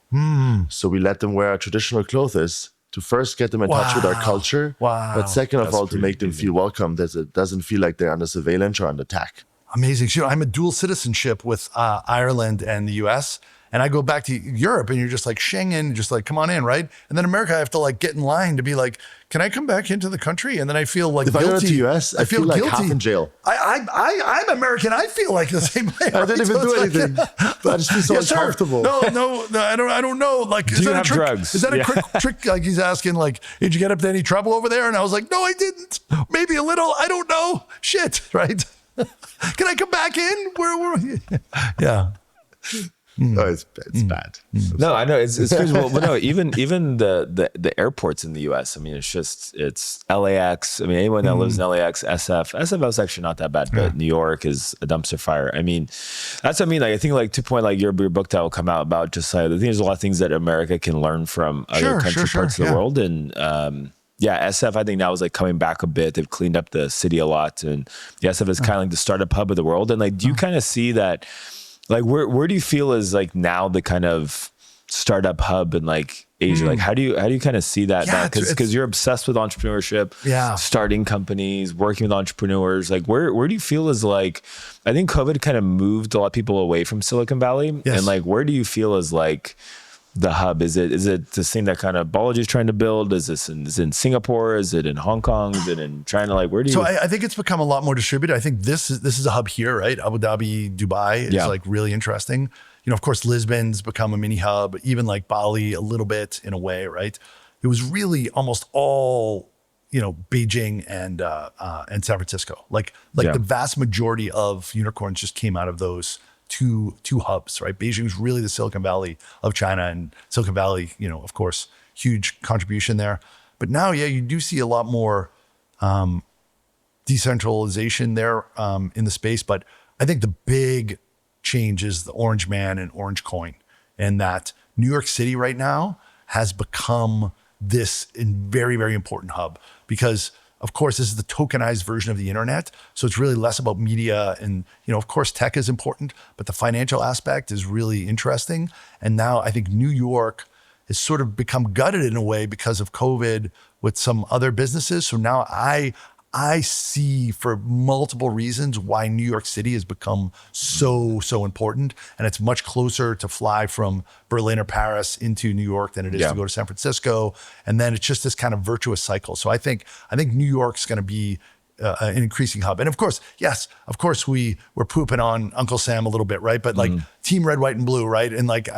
So we let them wear our traditional clothes to first get them in touch with our culture. But second of all, to make them feel welcome, that it doesn't feel like they're under surveillance or under attack. Amazing. So I'm a dual citizenship with Ireland and the US. And I go back to Europe and you're just like Schengen, just like, come on in, right? And then America, I have to like get in line to be like, can I come back into the country? And then I feel like guilty. If I go to the US, I feel like half in jail. I'm American. I feel like the same way. I didn't even do anything. But I just feel so uncomfortable. No, I don't know. Like, do you have drugs? Is that a quick trick? Like he's asking like, did you get up to any trouble over there? And I was like, no, I didn't. Maybe a little. I don't know. Shit, right? Can I come back in? Where? Yeah. No, it's bad. No, I know it's crazy. Well, but no, even the airports in the US. I mean, it's LAX. I mean, anyone that lives in LAX, SF is actually not that bad, but New York is a dumpster fire. I mean, that's what I mean. Like I think like 2 point, like your book that will come out about just like I think there's a lot of things that America can learn from other parts of the world. And SF I think now is like coming back a bit. They've cleaned up the city a lot, and SF is kind of like the startup hub of the world. And like, do you kind of see that? Like where do you feel is like now the kind of startup hub in like Asia? Like how do you kind of see that now? Because you're obsessed with entrepreneurship, starting companies, working with entrepreneurs. Like where do you feel is like I think COVID kind of moved a lot of people away from Silicon Valley, and like where do you feel is like the hub? Is it the same that kind of Balaji is trying to build? Is it in Singapore? Is it in Hong Kong? Is it in China? Like where do you? So I think it's become a lot more distributed. I think this is a hub here, right? Abu Dhabi, Dubai is like really interesting. You know, of course, Lisbon's become a mini hub. Even like Bali, a little bit in a way, right? It was really almost all Beijing and San Francisco. Like the vast majority of unicorns just came out of those two hubs, right? Beijing is really the Silicon Valley of China, and Silicon Valley, of course, huge contribution there. But now, you do see a lot more decentralization there in the space. But I think the big change is the Orange Man and Orange Coin, and that New York City right now has become this very, very important hub because of course, this is the tokenized version of the internet. So it's really less about media and, of course, tech is important, but the financial aspect is really interesting. And now I think New York has sort of become gutted in a way because of COVID with some other businesses. So now I see for multiple reasons why New York City has become so important. And it's much closer to fly from Berlin or Paris into New York than it is to go to San Francisco. And then it's just this kind of virtuous cycle. So I think New York's going to be an increasing hub. And of course, we're pooping on Uncle Sam a little bit, right? But like team red, white, and blue, right? And like,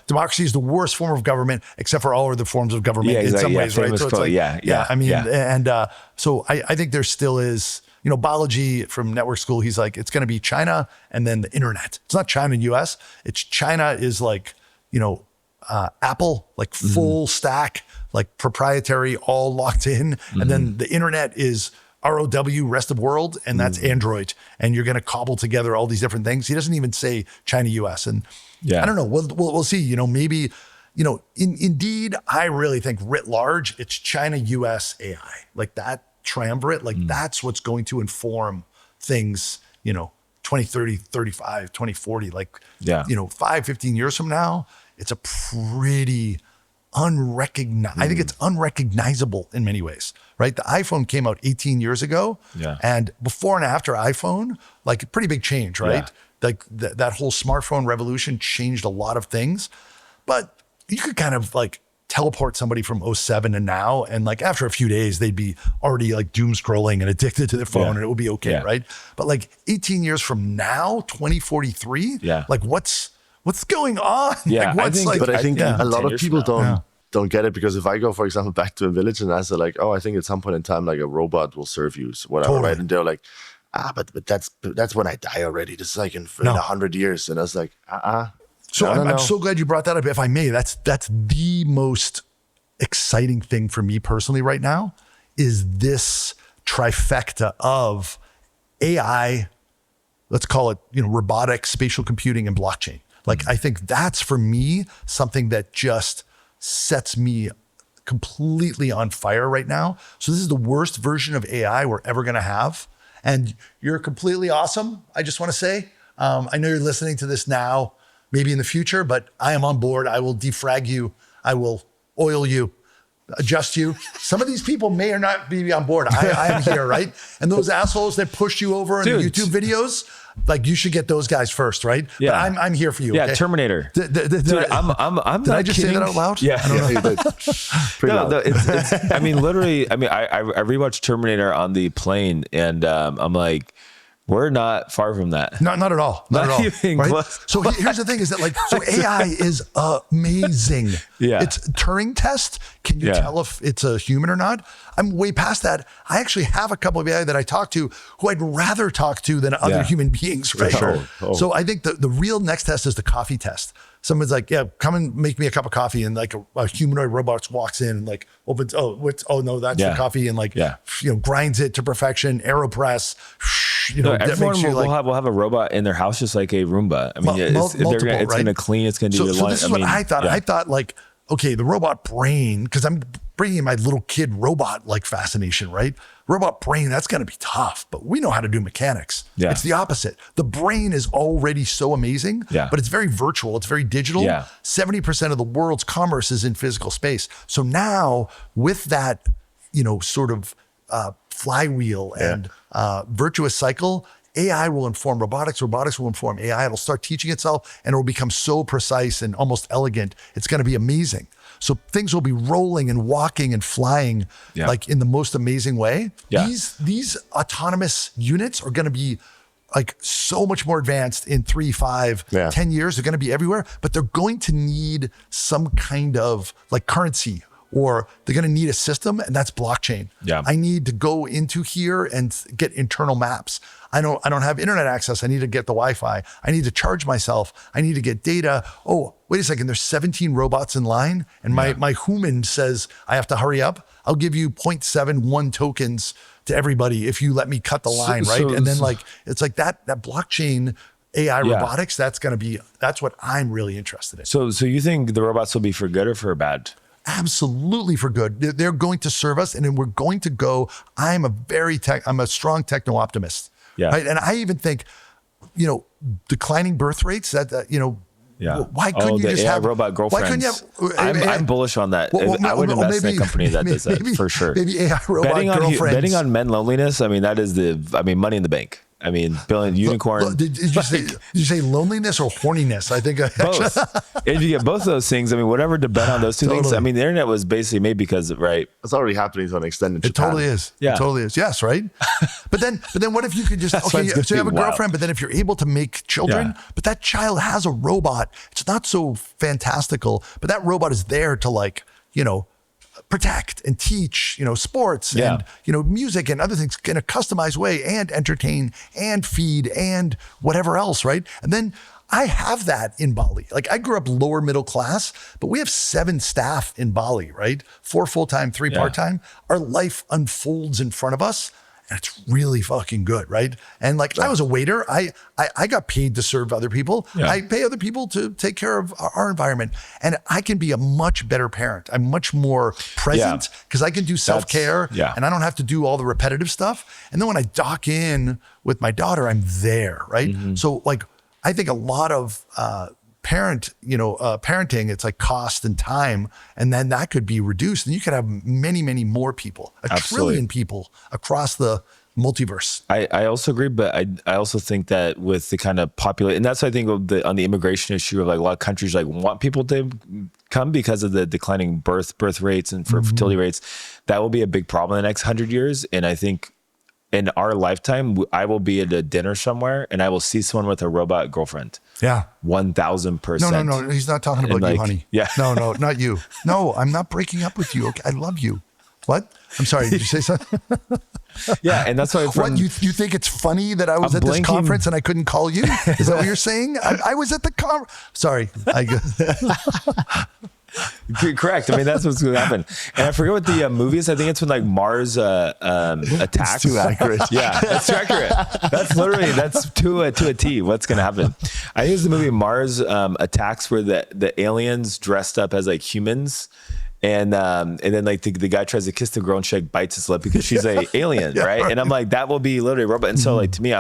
democracy is the worst form of government, except for all other forms of government in some ways, right? So it's like, so I think there still is, Balaji from Network School, he's like, it's going to be China and then the internet. It's not China and US. It's China is like, Apple, like full stack, like proprietary, all locked in. And then the internet is ROW, rest of world, and that's Android. And you're going to cobble together all these different things. He doesn't even say China, US. And I don't know, we'll see, maybe, indeed, I really think writ large, it's China, US, AI. Like that triumvirate, like that's what's going to inform things, 2030, 35, 2040, like, 5, 15 years from now, it's a pretty unrecognized. I think it's unrecognizable in many ways, right? The iPhone came out 18 years ago, and before and after iPhone, like a pretty big change, right? Like that whole smartphone revolution changed a lot of things, but you could kind of like teleport somebody from 07 to now, and like after a few days, they'd be already like doom scrolling and addicted to their phone, and it would be okay, right? But like 18 years from now, 2043, like what's going on? Yeah, like, I think a lot of people don't get it, because if I go, for example, back to a village and I say like, oh, I think at some point in time, like a robot will serve you, so whatever, right? And they're like, but that's when I die already. This is like in 100 years. And I was like, So I'm so glad you brought that up. If I may, that's the most exciting thing for me personally right now is this trifecta of AI, let's call it, robotics, spatial computing, and blockchain. Like, I think that's for me something that just sets me completely on fire right now. So this is the worst version of AI we're ever going to have. And you're completely awesome, I just want to say. I know you're listening to this now, maybe in the future, but I am on board. I will defrag you. I will oil you, adjust you. Some of these people may or not be on board. I am here, right? And those assholes that push you over in the YouTube videos, like you should get those guys first, right? Yeah. But I'm here for you. Yeah, okay? Terminator. Dude, I'm did I not just kidding. say that out loud? Yeah. I don't know. No, it's, I mean, literally, I mean, I rewatched Terminator on the plane, and I'm like, we're not far from that. Not at all. Not at all. Even Right? close. So here's the thing is that like, so AI is amazing. Yeah. It's Turing test. Can you tell if it's a human or not? I'm way past that. I actually have a couple of AI that I talk to who I'd rather talk to than other human beings, right? Sure. So I think the real next test is the coffee test. Someone's like, yeah, come and make me a cup of coffee. And like a humanoid robot walks in and like opens, no, that's the coffee. And like, grinds it to perfection, AeroPress, everyone will have a robot in their house, just like a Roomba. I mean, it's going to clean, it's going to do your So this is what I thought. Yeah. I thought like, okay, the robot brain, because I'm bringing in my little kid robot like fascination, right? Robot brain, that's going to be tough, but we know how to do mechanics. Yeah. It's the opposite. The brain is already so amazing, but it's very virtual. It's very digital. Yeah. 70% of the world's commerce is in physical space. So now with that, sort of flywheel and virtuous cycle, AI will inform robotics. Robotics will inform AI. It'll start teaching itself and it will become so precise and almost elegant. It's going to be amazing. So things will be rolling and walking and flying like in the most amazing way. Yeah. These autonomous units are going to be like so much more advanced in 3, 5, 10 years. They're going to be everywhere, but they're going to need some kind of like currency, or they're going to need a system, and that's blockchain. Yeah. I need to go into here and get internal maps. I don't have internet access. I need to get the Wi-Fi. I need to charge myself. I need to get data. Oh, wait a second. There's 17 robots in line, and my human says I have to hurry up. I'll give you 0.71 tokens to everybody if you let me cut the line, right? And then like it's like that blockchain AI robotics. That's what I'm really interested in. So you think the robots will be for good or for bad? Absolutely for good. They're going to serve us, and then we're going to go. I'm a strong techno optimist. Yeah. Right? And I even think, declining birth rates. Why couldn't you just AI have robot girlfriends? Why couldn't you have? I'm bullish on that. I would invest in a company that does that for sure. Maybe AI robot girlfriends. Betting on men loneliness. I mean, that is money in the bank. I mean, billion unicorn. Did you say loneliness or horniness? I think both. If you get both of those things, I mean, whatever to bet on those two things. I mean, the internet was basically made because, right? It's already happening to an extent in It Japan. totally is. Yeah. It totally is. Yes, right? But then what if you could just, so you have a girlfriend, but then if you're able to make children, but that child has a robot, it's not so fantastical, but that robot is there to protect and teach, sports and, music and other things in a customized way, and entertain and feed and whatever else, right? And then I have that in Bali. Like I grew up lower middle class, but we have 7 staff in Bali, right? 4 full-time, 3 part-time. Our life unfolds in front of us. And it's really fucking good, right? And like I was a waiter. I got paid to serve other people. Yeah. I pay other people to take care of our environment. And I can be a much better parent. I'm much more present because I can do self-care and I don't have to do all the repetitive stuff. And then when I dock in with my daughter, I'm there, right? Mm-hmm. So like I think a lot of parenting, it's like cost and time, and then that could be reduced, and you could have many, many more people, a trillion people across the multiverse. I also agree, but I also think that with the kind of population, and that's what I think on the immigration issue of like a lot of countries like want people to come because of the declining birth rates and fertility rates, that will be a big problem in the next 100 years. And I think in our lifetime, I will be at a dinner somewhere and I will see someone with a robot girlfriend. Yeah. 1,000%. No. He's not talking about you, honey. Yeah. No, not you. No, I'm not breaking up with you. Okay. I love you. What? I'm sorry. Did you say something? Yeah. And that's why you think it's funny that I was at this conference and I couldn't call you? Is that what you're saying? I was at the conference. Sorry. Correct. I mean, that's what's going to happen. And I forget what the movie is. I think it's when like Mars attacks. It's too accurate. Yeah, that's too accurate. That's to a T. What's going to happen? I think it's the movie Mars Attacks, where the aliens dressed up as like humans. And then like the guy tries to kiss the girl and she like bites his lip because she's a alien, right? And I'm like, that will be literally a robot. And so like to me,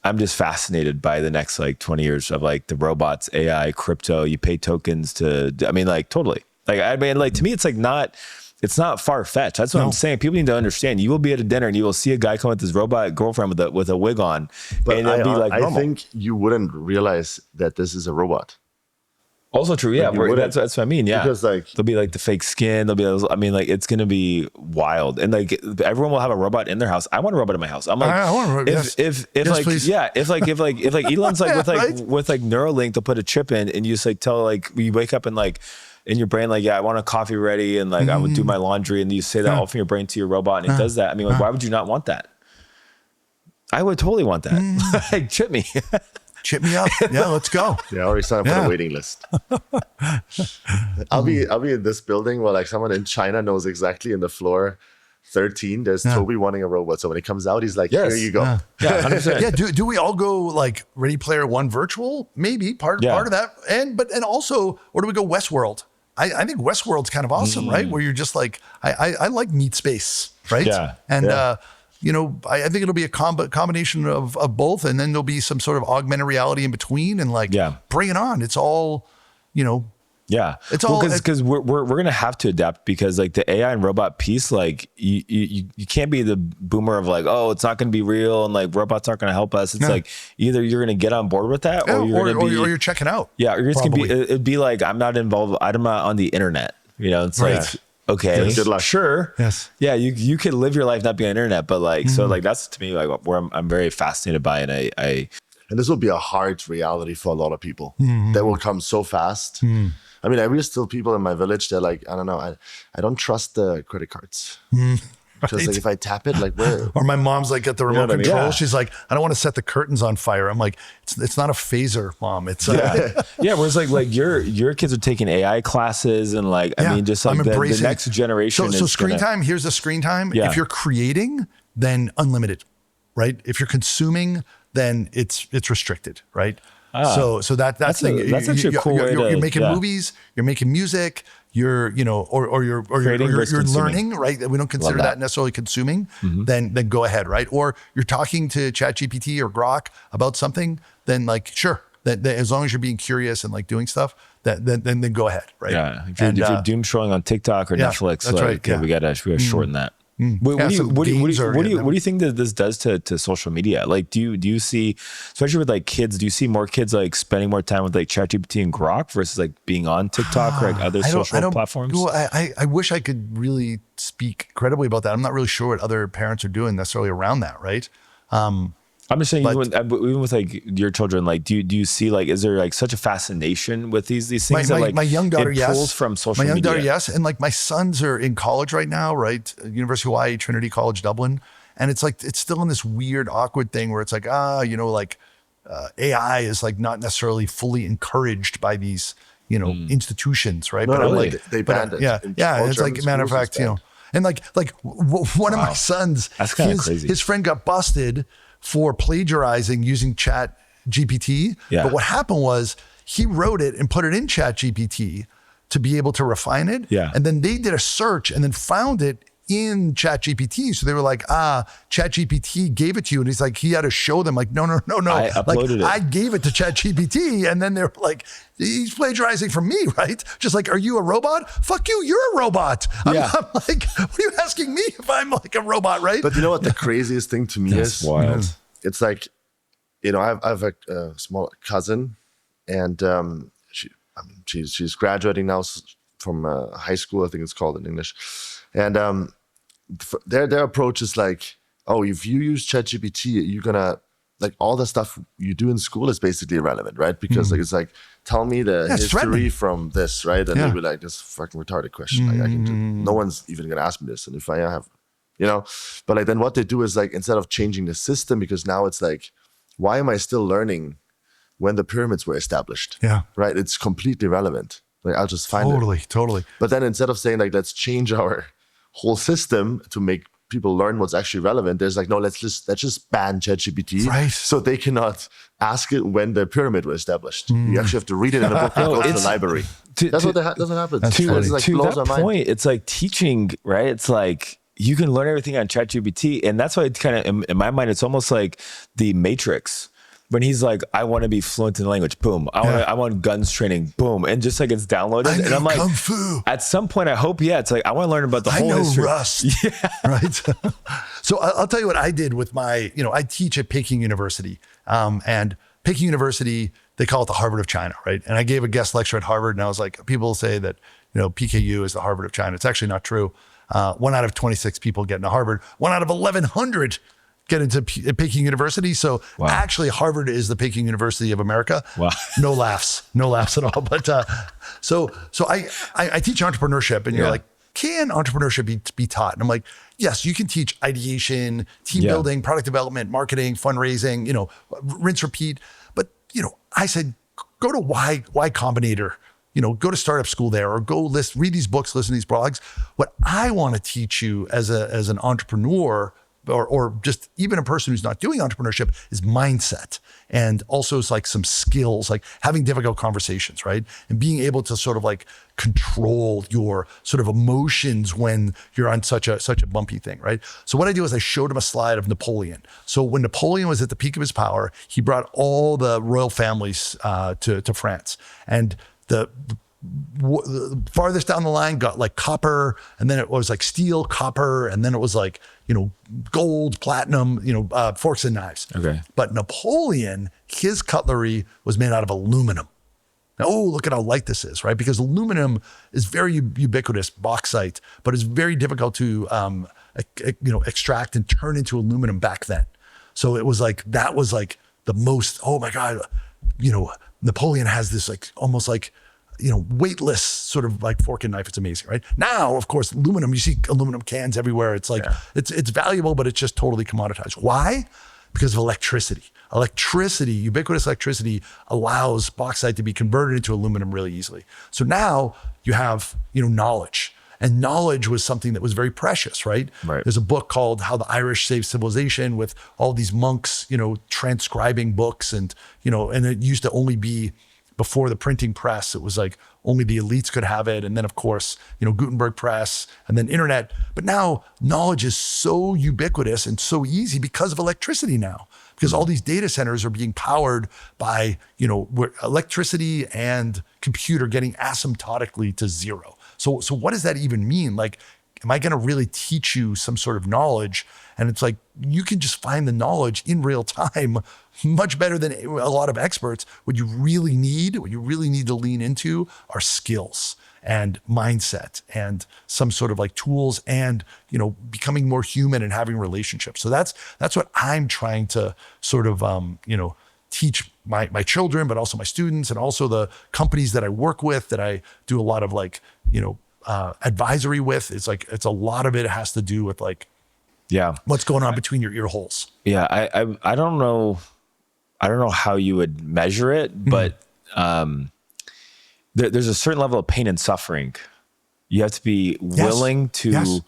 I'm just fascinated by the next like 20 years of like the robots, AI, crypto. You pay tokens to, I mean, like totally. Like, I mean, like to me, it's like it's not far fetched. That's what I'm saying. People need to understand. You will be at a dinner and you will see a guy come with his robot girlfriend with a wig on, but and it'll be like normal. I think you wouldn't realize that this is a robot. Also true, yeah. Like That's what I mean, yeah. Because like there'll be like the fake skin. There'll be, I mean, like it's gonna be wild, and like everyone will have a robot in their house. I want a robot in my house. I'm like, I want a robot, if yes, like please. yeah, if like Elon's like with like right? with like Neuralink, they'll put a chip in, and you just like tell like you wake up and like in your brain like, yeah, I want a coffee ready, and like I would do my laundry, and you say that all from your brain to your robot, and it does that. I mean, like, why would you not want that? I would totally want that. Like chip me. Chip me up. Yeah, let's go. Yeah, I already signed up for the waiting list. I'll be in this building where like someone in China knows exactly in the floor 13, there's Toby wanting a robot. So when he comes out, he's like, here you go. Yeah, 100%. Yeah, do we all go like Ready Player One virtual? Maybe part of that. And also, or do we go Westworld? I think Westworld's kind of awesome, right? Where you're just like, I like meat space, right? Yeah. And you know, I think it'll be a combination of both, and then there'll be some sort of augmented reality in between, and like, bring it on. It's all, you know. Yeah, it's all because we're gonna have to adapt, because like the AI and robot piece, like you can't be the boomer of like, oh, it's not gonna be real and like robots aren't gonna help us. It's like either you're gonna get on board with that, or you're checking out. Yeah, or it's gonna be, it'd be like, I'm not involved. I'm not on the internet. You know, it's like. Okay, good luck. Sure. Yes. Yeah, you could live your life not being on the internet, but like, so like that's to me like where I'm very fascinated by, and I and this will be a hard reality for a lot of people that will come so fast. I mean, there's still people in my village that like, I don't know, I don't trust the credit cards. Because like if I tap it, like where? Or my mom's like at the remote what I mean? control. Yeah. She's like, I don't want to set the curtains on fire. I'm like, it's not a phaser, Mom. It's yeah. Whereas like your kids are taking AI classes, and like I mean, just like the next generation. So screen time. Here's the screen time. Yeah. If you're creating, then unlimited, right? If you're consuming, then it's restricted, right? So that's actually a cool way you're making to, movies, you're making music, you're you're learning, right? We don't consider that necessarily consuming. Then go ahead, right? Or you're talking to ChatGPT or Grok about something, then like sure, that as long as you're being curious and like doing stuff, then go ahead, right? Yeah, if you're doom scrolling on TikTok or Netflix, that's like, right. Yeah. we gotta shorten that. What do you think that this does to social media? Like, do you see, especially with like kids, do you see more kids like spending more time with like ChatGPT and Grok versus like being on TikTok or like other social platforms? Well, I wish I could really speak credibly about that. I'm not really sure what other parents are doing necessarily around that, right? I'm just saying, even with like your children, like, do you see like, is there like such a fascination with these things that like my young daughter, it pulls from social media? My young daughter, yes, and like my sons are in college right now, right? University of Hawaii, Trinity College, Dublin, and it's like it's still in this weird, awkward thing where it's like AI is like not necessarily fully encouraged by these institutions, right? No, really, they banned it. Yeah. It's like matter of fact, and like one of my sons, that's kind of crazy. His friend got busted for plagiarizing using Chat GPT. Yeah. But what happened was he wrote it and put it in Chat GPT to be able to refine it. Yeah. And then they did a search and then found it in Chat GPT. So they were like, Chat GPT gave it to you. And he's like, he had to show them like, no. I uploaded it. I gave it to Chat GPT. And then they're like, he's plagiarizing from me, right? Just like, are you a robot? Fuck you, you're a robot. I'm like, what are you asking me if I'm like a robot, right? But you know what the craziest thing to me is? Wild. It's like, I have a small cousin, and she's graduating now from high school, I think it's called in English. And their approach is like, oh, if you use ChatGPT, you're gonna like all the stuff you do in school is basically irrelevant, right? Because like it's like, tell me the history from this, right? And they'll be like, this fucking retarded question. Like I can do. No one's even gonna ask me this, and if I have, but like then what they do is like instead of changing the system, because now it's like, why am I still learning when the pyramids were established? Yeah, right. It's completely irrelevant. Like I'll just find it. Totally. But then instead of saying like, let's change our whole system to make people learn what's actually relevant, there's like, no, let's just ban ChatGPT, right? So they cannot ask it when the pyramid was established. You actually have to read it in a book and go to the library. That's what happens. To that point, it's like teaching, right? It's like you can learn everything on ChatGPT. And that's why it kind of, in my mind, it's almost like the Matrix. When he's like, I want to be fluent in the language, boom. I want guns training, boom. And just like it's downloaded. And I'm like, Kung Fu. At some point, I hope, it's like, I want to learn about the whole history. Rust. Yeah. Right. So I'll tell you what I did with my, I teach at Peking University. And Peking University, they call it the Harvard of China, right? And I gave a guest lecture at Harvard, and I was like, people say that, PKU is the Harvard of China. It's actually not true. 1 out of 26 people get into Harvard. 1 out of 1,100 get into Peking University. So actually Harvard is the Peking University of America. Wow. No laughs at all. But so I teach entrepreneurship, and you're like, can entrepreneurship be taught? And I'm like, yes, you can teach ideation, team building, product development, marketing, fundraising, rinse, repeat. But, I said, go to Y Combinator, go to startup school there, or go read these books, listen to these blogs. What I want to teach you as an entrepreneur, or just even a person who's not doing entrepreneurship, is mindset. And also it's like some skills, like having difficult conversations, right? And being able to sort of like control your sort of emotions when you're on such a bumpy thing, right? So what I do is I showed him a slide of Napoleon. So when Napoleon was at the peak of his power, he brought all the royal families to France. And the farthest down the line got like copper, and then it was like steel, copper, and then it was like, gold, platinum, forks and knives. Okay. But Napoleon, his cutlery was made out of aluminum. Now, look at how light this is, right? Because aluminum is very ubiquitous, bauxite, but it's very difficult to, extract and turn into aluminum back then. So it was like, that was like the most, oh my God, Napoleon has this like, almost like, weightless sort of like fork and knife. It's amazing, right? Now, of course, aluminum, you see aluminum cans everywhere. It's like, it's valuable, but it's just totally commoditized. Why? Because of electricity. Ubiquitous electricity allows bauxite to be converted into aluminum really easily. So now you have, knowledge. And knowledge was something that was very precious, right? There's a book called How the Irish Saved Civilization, with all these monks, transcribing books, and it used to only be, before the printing press, it was like only the elites could have it. And then of course, Gutenberg press, and then internet. But now knowledge is so ubiquitous and so easy because of electricity now, because all these data centers are being powered by, electricity and computer getting asymptotically to zero. So what does that even mean? Like, am I going to really teach you some sort of knowledge? And it's like, you can just find the knowledge in real time much better than a lot of experts. What you really need to lean into are skills and mindset and some sort of like tools, and, becoming more human and having relationships. So that's what I'm trying to sort of, teach my children, but also my students, and also the companies that I work with, that I do a lot of like, advisory with. It's like, it's a lot of it has to do with like, what's going on between your ear holes. Yeah. I don't know how you would measure it, but there's a certain level of pain and suffering. You have to be willing to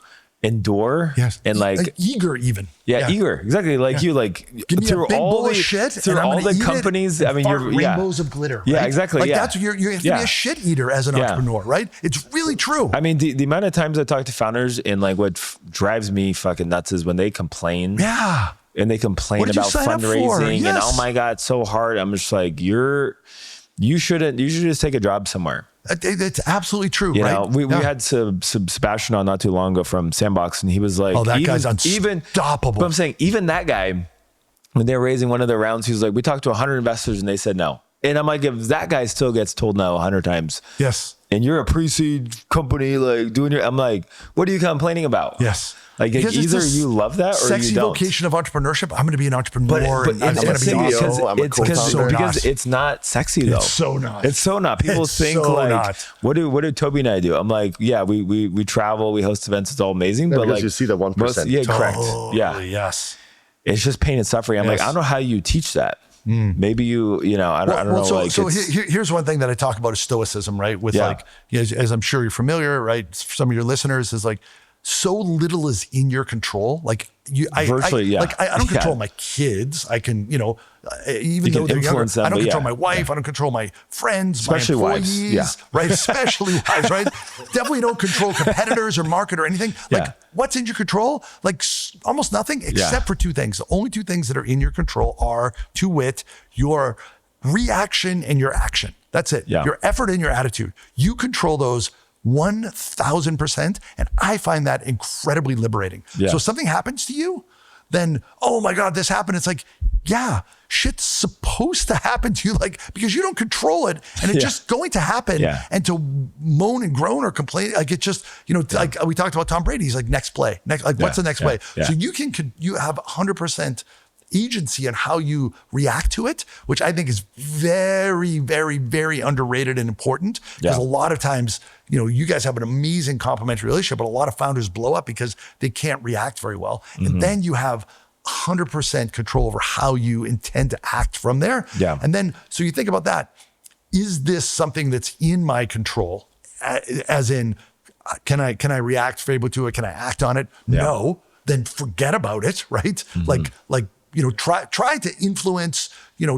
endure, and like eager even. Eager. Exactly. Like you, like give me through a big all bowl the of shit, through all the companies. I mean, you're rainbows of glitter. Right? Yeah, exactly. Like that's you have to be a shit eater as an entrepreneur, right? It's really true. I mean, the amount of times I talk to founders, and like what drives me fucking nuts is when they complain. Yeah. And they complain about fundraising and oh my God, it's so hard. I'm just like, you should just take a job somewhere. It's absolutely true, you right? know, we had Sebastian on not too long ago from Sandbox, and he was like, that guy's unstoppable. But I'm saying, even that guy, when they were raising one of their rounds, he was like, we talked to 100 investors and they said no. And I'm like, if that guy still gets told no 100 times, yes, and you're a pre-seed company, like I'm like, what are you complaining about? Yes. Like either you love that or sexy you don't. vocation of entrepreneurship. I'm going to be an entrepreneur. But I'm going to be awesome. because it's not sexy though. It's so not. It's so not. People think so like, not. What do Toby and I do? I'm like, yeah, we travel, we host events. It's all amazing. Yeah, but like you see the 1%. Yeah, correct. Yeah. Yes. It's just pain and suffering. I'm like, I don't know how you teach that. Maybe you know, I don't know. So here's one thing that I talk about is stoicism, right? With like, as I'm sure you're familiar, right? Some of your listeners is like, so little is in your control. Like I don't control my kids. I can, even though they're younger, I don't control my wife. I don't control my friends, especially my employees, wives. right? Especially wives, right? Definitely don't control competitors or market or anything. Like what's in your control? Like almost nothing except for two things. The only two things that are in your control are, to wit, your reaction and your action. That's it. Yeah. Your effort and your attitude. You control those 1,000%. And I find that incredibly liberating. Yeah. So if something happens to you, then, oh my God, this happened. It's like, yeah, shit's supposed to happen to you, like, because you don't control it and it's just going to happen. Yeah. And to moan and groan or complain, like it just, like we talked about Tom Brady, he's like, next play, what's the next play? Yeah. So you have 100% agency on how you react to it, which I think is very, very, very underrated and important, because a lot of times, you guys have an amazing complementary relationship, but a lot of founders blow up because they can't react very well. Mm-hmm. And then you have 100% control over how you intend to act from there. Yeah. And then, so you think about that. Is this something that's in my control? As in, can I react favorably to it? Can I act on it? Yeah. No. Then forget about it, right? Mm-hmm. Like, try to influence,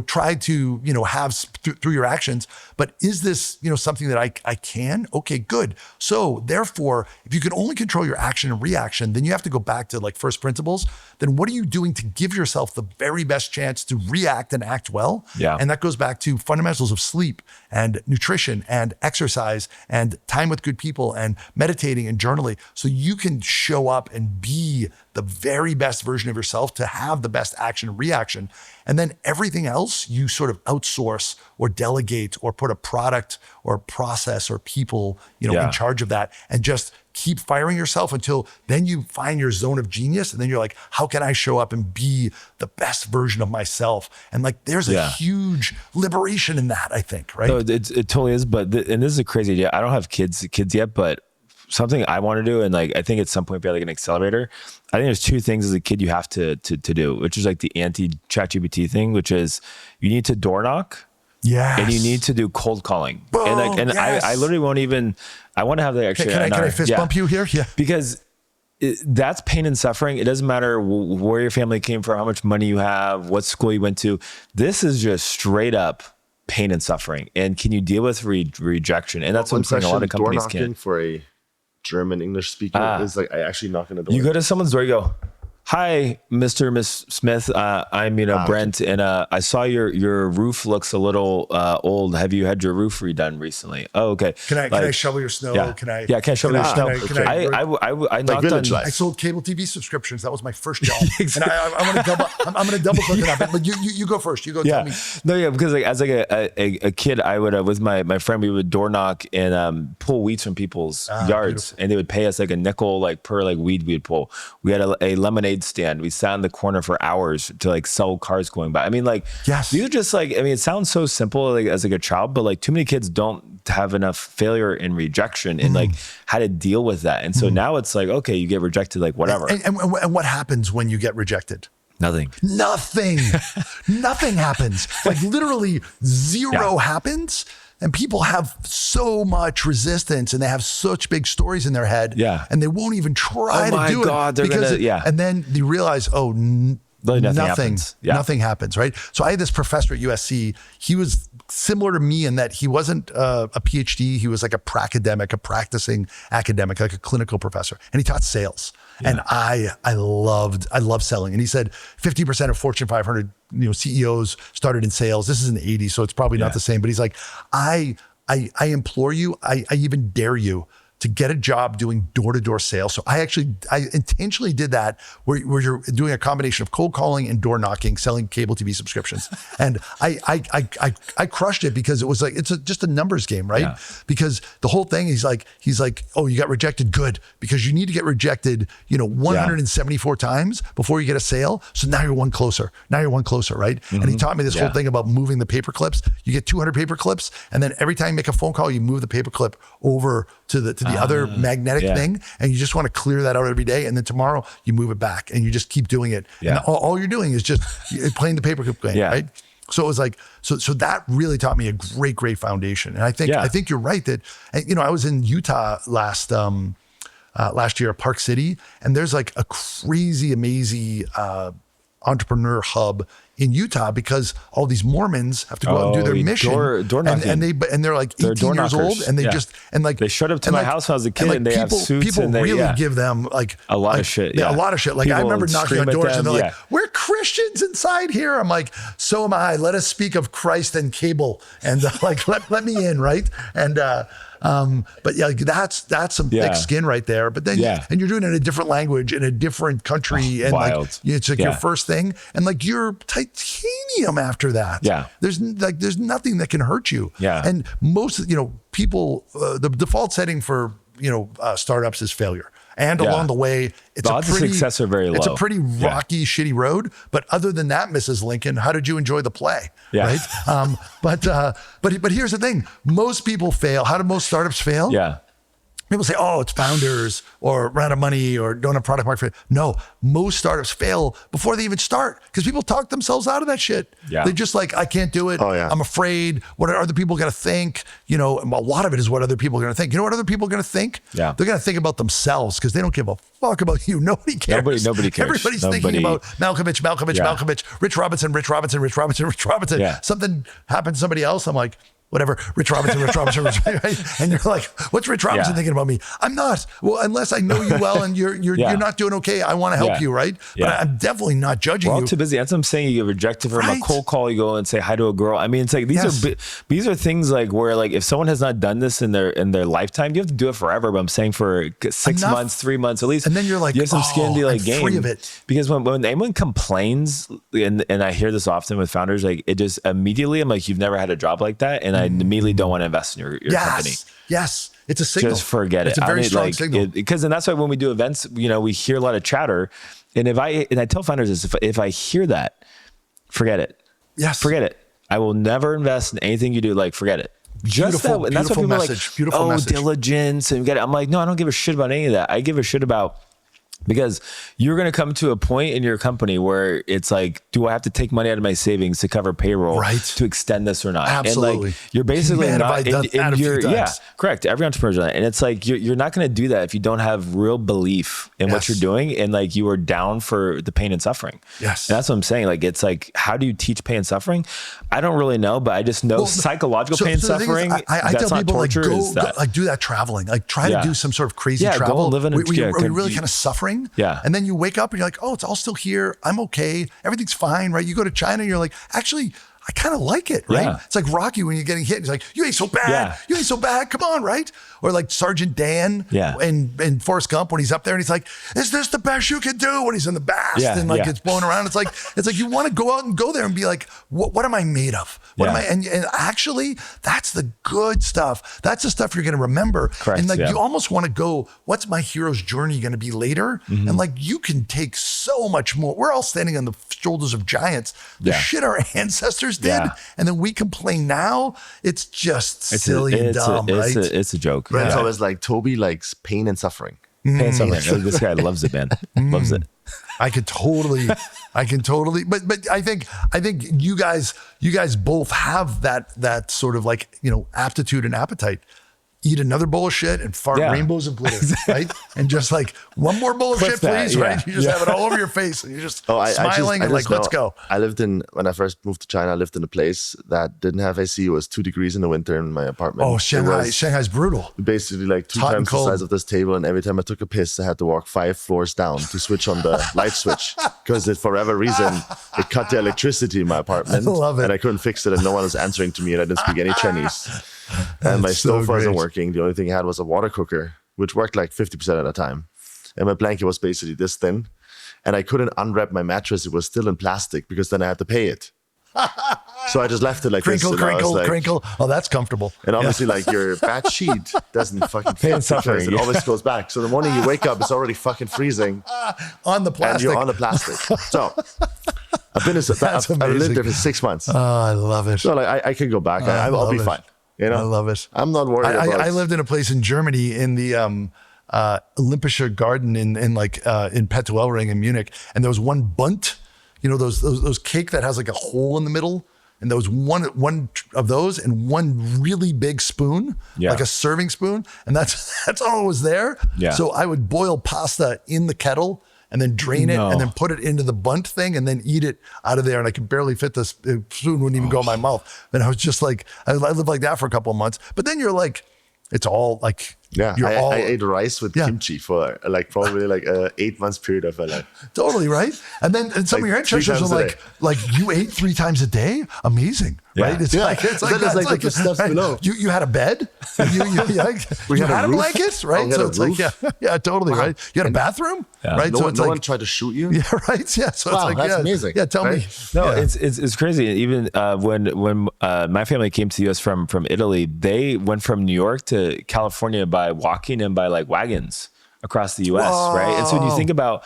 try to, have through your actions, but is this, something that I can? Okay, good. So therefore, if you can only control your action and reaction, then you have to go back to like first principles. Then what are you doing to give yourself the very best chance to react and act well? Yeah. And that goes back to fundamentals of sleep and nutrition and exercise and time with good people and meditating and journaling. So you can show up and be the very best version of yourself to have the best action and reaction. And then everything else you sort of outsource or delegate or put a product or process or people, in charge of that, and just keep firing yourself until then you find your zone of genius. And then you're like, how can I show up and be the best version of myself? And like, there's a huge liberation in that, I think, right? No, it totally is. But, and this is a crazy idea. I don't have kids yet, but something I want to do, and like I think at some point be like an accelerator. I think there's two things as a kid you have to do, which is like the anti-ChatGPT thing, which is you need to door knock. Yes. And you need to do cold calling. Boom, I literally won't even, I want to have the actually. Can I fist bump you here? Yeah. Because that's pain and suffering. It doesn't matter where your family came from, how much money you have, what school you went to. This is just straight up pain and suffering. And can you deal with rejection? And that's what I'm saying a lot of companies can't. For a German English speaker is like, I actually knock on the door. You go to someone's door, you go, hi, Mr. Miss Smith. I'm, Brent, and I saw your roof looks a little old. Have you had your roof redone recently? Oh, okay. Can I shovel your snow? Yeah. Can I shovel your snow? I knocked on. I sold cable TV subscriptions. That was my first job. Exactly. And I'm going to double click on that. But you go first. You go. Tell me. No, because like as like a kid, I would with my friend, we would door knock and pull weeds from people's yards, beautiful. And they would pay us like a nickel like per like weed we'd pull. We had a lemonade stand. We sat in the corner for hours to like sell cars going by. I mean, like, these are just like, I mean, it sounds so simple like as like a child, but like too many kids don't have enough failure and rejection and like how to deal with that. And so now it's like, okay, you get rejected, like whatever. And what happens when you get rejected? Nothing. Nothing happens. Like literally zero happens. And people have so much resistance and they have such big stories in their head. Yeah. And they won't even try to do it. They're gonna, and then they realize, nothing happens, right? So I had this professor at USC. He was similar to me in that he wasn't a PhD. He was like a practicing academic, like a clinical professor. And he taught sales. Yeah. And I love selling. And he said 50% of Fortune 500 CEOs started in sales. This is in the 80s, so it's probably not the same. But he's like, I implore you, I even dare you to get a job doing door-to-door sales. So I intentionally did that where you're doing a combination of cold calling and door knocking, selling cable TV subscriptions. And I crushed it because it was like, it's just a numbers game, right? Yeah. Because the whole thing, he's like, oh, you got rejected, good. Because you need to get rejected, 174 times before you get a sale. So now you're one closer, right? Mm-hmm. And he taught me this whole thing about moving the paper clips. You get 200 paper clips. And then every time you make a phone call, you move the paper clip over to the other magnetic thing, and you just want to clear that out every day, and then tomorrow you move it back, and you just keep doing it. And all you're doing is just playing the paperclip game, right? So it was like, so that really taught me a great foundation. And I think you're right that, I was in Utah last last year at Park City, and there's like a crazy, amazing entrepreneur hub in Utah because all these Mormons have to go out and do their mission, door knocking. and they're like 18 years old, and they showed up to my house when I was a kid, and they have suits, people and they really give them like a lot of shit. Yeah, a lot of shit. Like people I remember knocking on doors, and they're like, yeah. "We're Christians inside here." I'm like, "So am I. Let us speak of Christ and cable, and like let me in, right?" And but yeah, like that's some thick skin right there. But then and you're doing it in a different language in a different country, and wild. like it's like your first thing, and like you're titanium after that. Yeah, there's nothing that can hurt you. Yeah, and most people the default setting for startups is failure. And along the way, it's odds of success are very low. It's a pretty rocky, shitty road. But other than that, Mrs. Lincoln, how did you enjoy the play? Yeah. Right. But here's the thing: most people fail. How do most startups fail? Yeah. People say, "Oh, it's founders or run out of money or don't have product market fit." No, most startups fail before they even start because people talk themselves out of that shit. Yeah. They're just like, "I can't do it. Oh, yeah. I'm afraid. What are other people going to think?" And a lot of it is what other people are going to think. You know what other people are going to think? Yeah. They're going to think about themselves because they don't give a fuck about you. Nobody cares. Nobody cares. Everybody's thinking about Malkovich, Rich Robinson. Yeah. Something happened to somebody else. I'm like, whatever, Rich Robinson, right? And you're like, what's Rich Robinson thinking about me? I'm not. Well, unless I know you well and you're not doing okay, I want to help you, right? Yeah. But I'm definitely not judging We're you. all too busy. That's what I'm saying. You get rejected from a cold call. You go and say hi to a girl. I mean, it's like these are things like where like if someone has not done this in their lifetime, you have to do it forever. But I'm saying for 6 months, 3 months at least. And then you're like, you have some skin to like I'm free game. of it. Because when anyone complains, and I hear this often with founders, like it just immediately I'm like, you've never had a job like that, and I immediately don't want to invest in your company. Yes. It's a signal. Just forget it. It's a very strong signal. Because and that's why when we do events, we hear a lot of chatter. And I tell founders this, if I hear that, forget it. Yes. Forget it. I will never invest in anything you do. Like, forget it. Just that. And that's what people message. are like, Beautiful message. Diligence and get it. I'm like, no, I don't give a shit about any of that. I give a shit about, because you're going to come to a point in your company where it's like, do I have to take money out of my savings to cover payroll to extend this or not? Absolutely. And like, you're basically not in your, correct. Every entrepreneur's done that. And it's like, you're not going to do that if you don't have real belief in what you're doing. And like, you are down for the pain and suffering. Yes. And that's what I'm saying. Like, it's like, how do you teach pain and suffering? I don't really know, but I just know psychological pain and suffering. I tell people like, go do that traveling, like try to do some sort of crazy travel. Go and live in a, we're really kind of suffering. Yeah. And then you wake up and you're like, oh, it's all still here. I'm okay. Everything's fine, right? You go to China and you're like, actually, I kind of like it, right? Yeah. It's like Rocky when you're getting hit. He's like, you ain't so bad. Yeah. You ain't so bad. Come on, right? Or like Sergeant Dan in Forrest Gump when he's up there and he's like, is this the best you can do? When he's in the bass and like it's blowing around. It's like you want to go out and go there and be like, what am I made of? What am I? And actually, that's the good stuff. That's the stuff you're going to remember. Correct, and like you almost want to go, what's my hero's journey going to be later? Mm-hmm. And like you can take so much more. We're all standing on the shoulders of giants. The shit our ancestors did. And then we complain now. It's just silly and dumb, right? It's a joke. Brent's always like, Toby likes pain and suffering. Pain and suffering. This guy loves it, man. Loves it. I can totally, but I think you guys both have that sort of like, aptitude and appetite. Eat another bowl of shit and fart rainbows of glitter, right? And just like one more bowl of shit, please, right? You just have it all over your face and you're just smiling and like, let's go. When I first moved to China, I lived in a place that didn't have AC. It was 2 degrees in the winter in my apartment. Oh, Shanghai's brutal. Basically like two times the size of this table. And every time I took a piss, I had to walk 5 floors down to switch on the light switch because for whatever reason, it cut the electricity in my apartment. I love it. And I couldn't fix it and no one was answering to me and I didn't speak any Chinese. And my stove wasn't working. The only thing I had was a water cooker, which worked like 50% of the time. And my blanket was basically this thin. And I couldn't unwrap my mattress. It was still in plastic because then I had to pay it. So I just left it like crinkle. Oh, that's comfortable. And obviously like your bed sheet doesn't fucking fit because it always goes back. So the morning you wake up, it's already fucking freezing. On the plastic. And you're on the plastic. So I've lived there for 6 months. Oh, I love it. So like I can go back. I'll be fine. I love it. I'm not worried about it. I lived in a place in Germany in the Olympische Garden in Pettuellring in Munich, and there was one Bunt, those cake that has like a hole in the middle. and there was one of those and one really big spoon, like a serving spoon. And that's all was there. Yeah. So I would boil pasta in the kettle and then drain it and then put it into the bunt thing and then eat it out of there. And I could barely fit this spoon, wouldn't even go in my mouth. And I was just like, I lived like that for a couple of months. But then you're like, it's all like, I ate rice with kimchi for like probably like a 8 months period of my life. Totally, right? And then some of your ancestors are like you ate 3 times a day? Amazing, right? It's like the steps below. You had a bed? You had a blanket, right? So it's like, totally, right? You had a bathroom, right? No one tried to shoot you? Yeah, right? Yeah, so it's like, that's amazing. Yeah, tell me. No, it's crazy. Even when my family came to the US from Italy, they went from New York to California by walking and by like wagons across the US, right? And so when you think about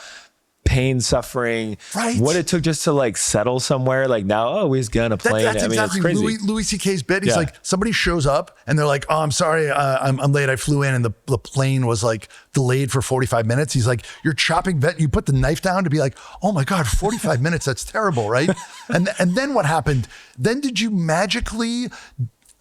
pain, suffering, what it took just to like settle somewhere, like now, we just get on a plane. That's exactly it's crazy. Louis C.K's bit. He's like, somebody shows up and they're like, oh, I'm sorry, I'm late. I flew in and the plane was like delayed for 45 minutes. He's like, you're chopping you put the knife down to be like, oh my God, 45 minutes, that's terrible, right? And then what happened? Then did you magically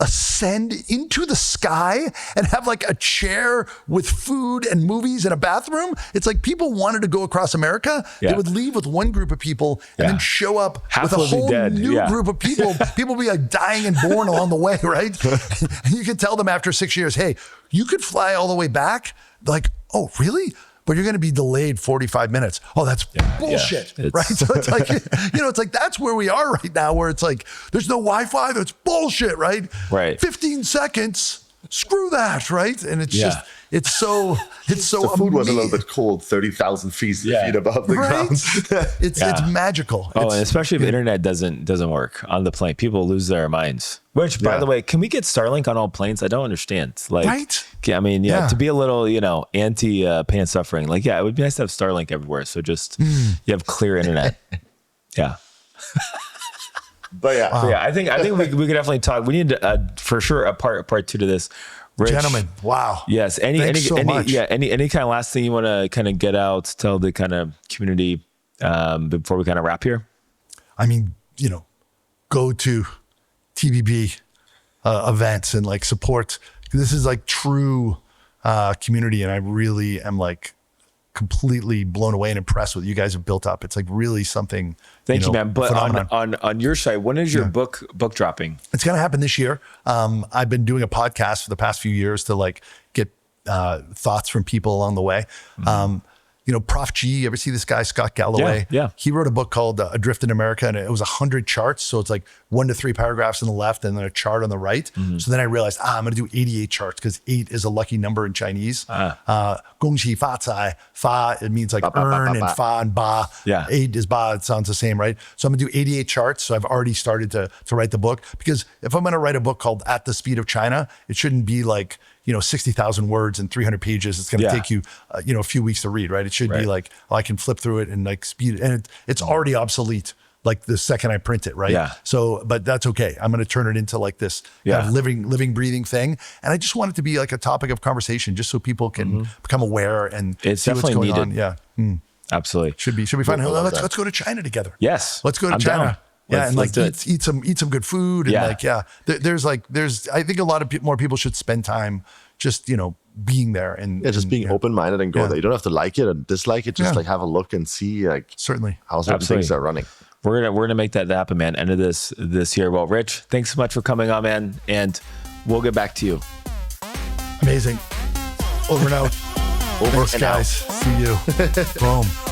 ascend into the sky and have like a chair with food and movies and a bathroom? It's like people wanted to go across America. They would leave with one group of people and then show up with a whole new group of people. People be like dying and born along the way, right? And you could tell them after 6 years, hey, you could fly all the way back. Like, oh, really? But you're going to be delayed 45 minutes. Oh, that's bullshit, right? So it's like, it's like, that's where we are right now, where it's like, there's no Wi-Fi. That's bullshit, right? Right. 15 seconds. Screw that, right? And it's just, it's so the food was a little bit cold, 30,000 feet above the ground. It's magical. And especially if the internet doesn't work on the plane, people lose their minds. Which, by the way, can we get Starlink on all planes? I don't understand. Like, I mean, to be a little, anti pain and suffering. Like, it would be nice to have Starlink everywhere. So just you have clear internet. But I think we could definitely talk. We need for sure a part 2 to this. Rich, gentlemen, wow. Yes. Any kind of last thing you want to kind of get out, tell the kind of community before we kind of wrap here? I mean, go to TBB events and like support. This is like true community, and I really am like completely blown away and impressed with what you guys have built up. It's like really something. Thank you, man. But on your side, when is your book dropping? It's going to happen this year. I've been doing a podcast for the past few years to like get thoughts from people along the way. Prof G, you ever see this guy, Scott Galloway? Yeah. He wrote a book called Adrift in America, and it was 100 charts. So it's like 1 to 3 paragraphs on the left and then a chart on the right. So then I realized, I'm going to do 88 charts because 8 is a lucky number in Chinese. Gong Xi Fa Cai. Fa, it means like earn, and Fa and Ba. 8 is Ba. It sounds the same, right? So I'm going to do 88 charts. So I've already started to write the book, because if I'm going to write a book called At the Speed of China, it shouldn't be like, 60,000 words and 300 pages. It's going to take you, a few weeks to read, right? It should be like, I can flip through it and like speed it. And it's already obsolete like the second I print it, right? So, but that's okay. I'm going to turn it into like this kind of living, breathing thing. And I just want it to be like a topic of conversation, just so people can become aware and it's see what's definitely going needed. on. Absolutely. Should be fine. Let's go to China together. Yes. Let's go to China. Down. And like eat some good food. And there's I think a lot of more people should spend time just, being there and just being open-minded and go there. You don't have to like it or dislike it. Just like have a look and see like certainly how certain things are running. We're gonna make that happen, man. End of this year. Well, Rich, thanks so much for coming on, man. And we'll get back to you. Amazing. Over and out. Over Thanks, and guys. out. See you. Boom.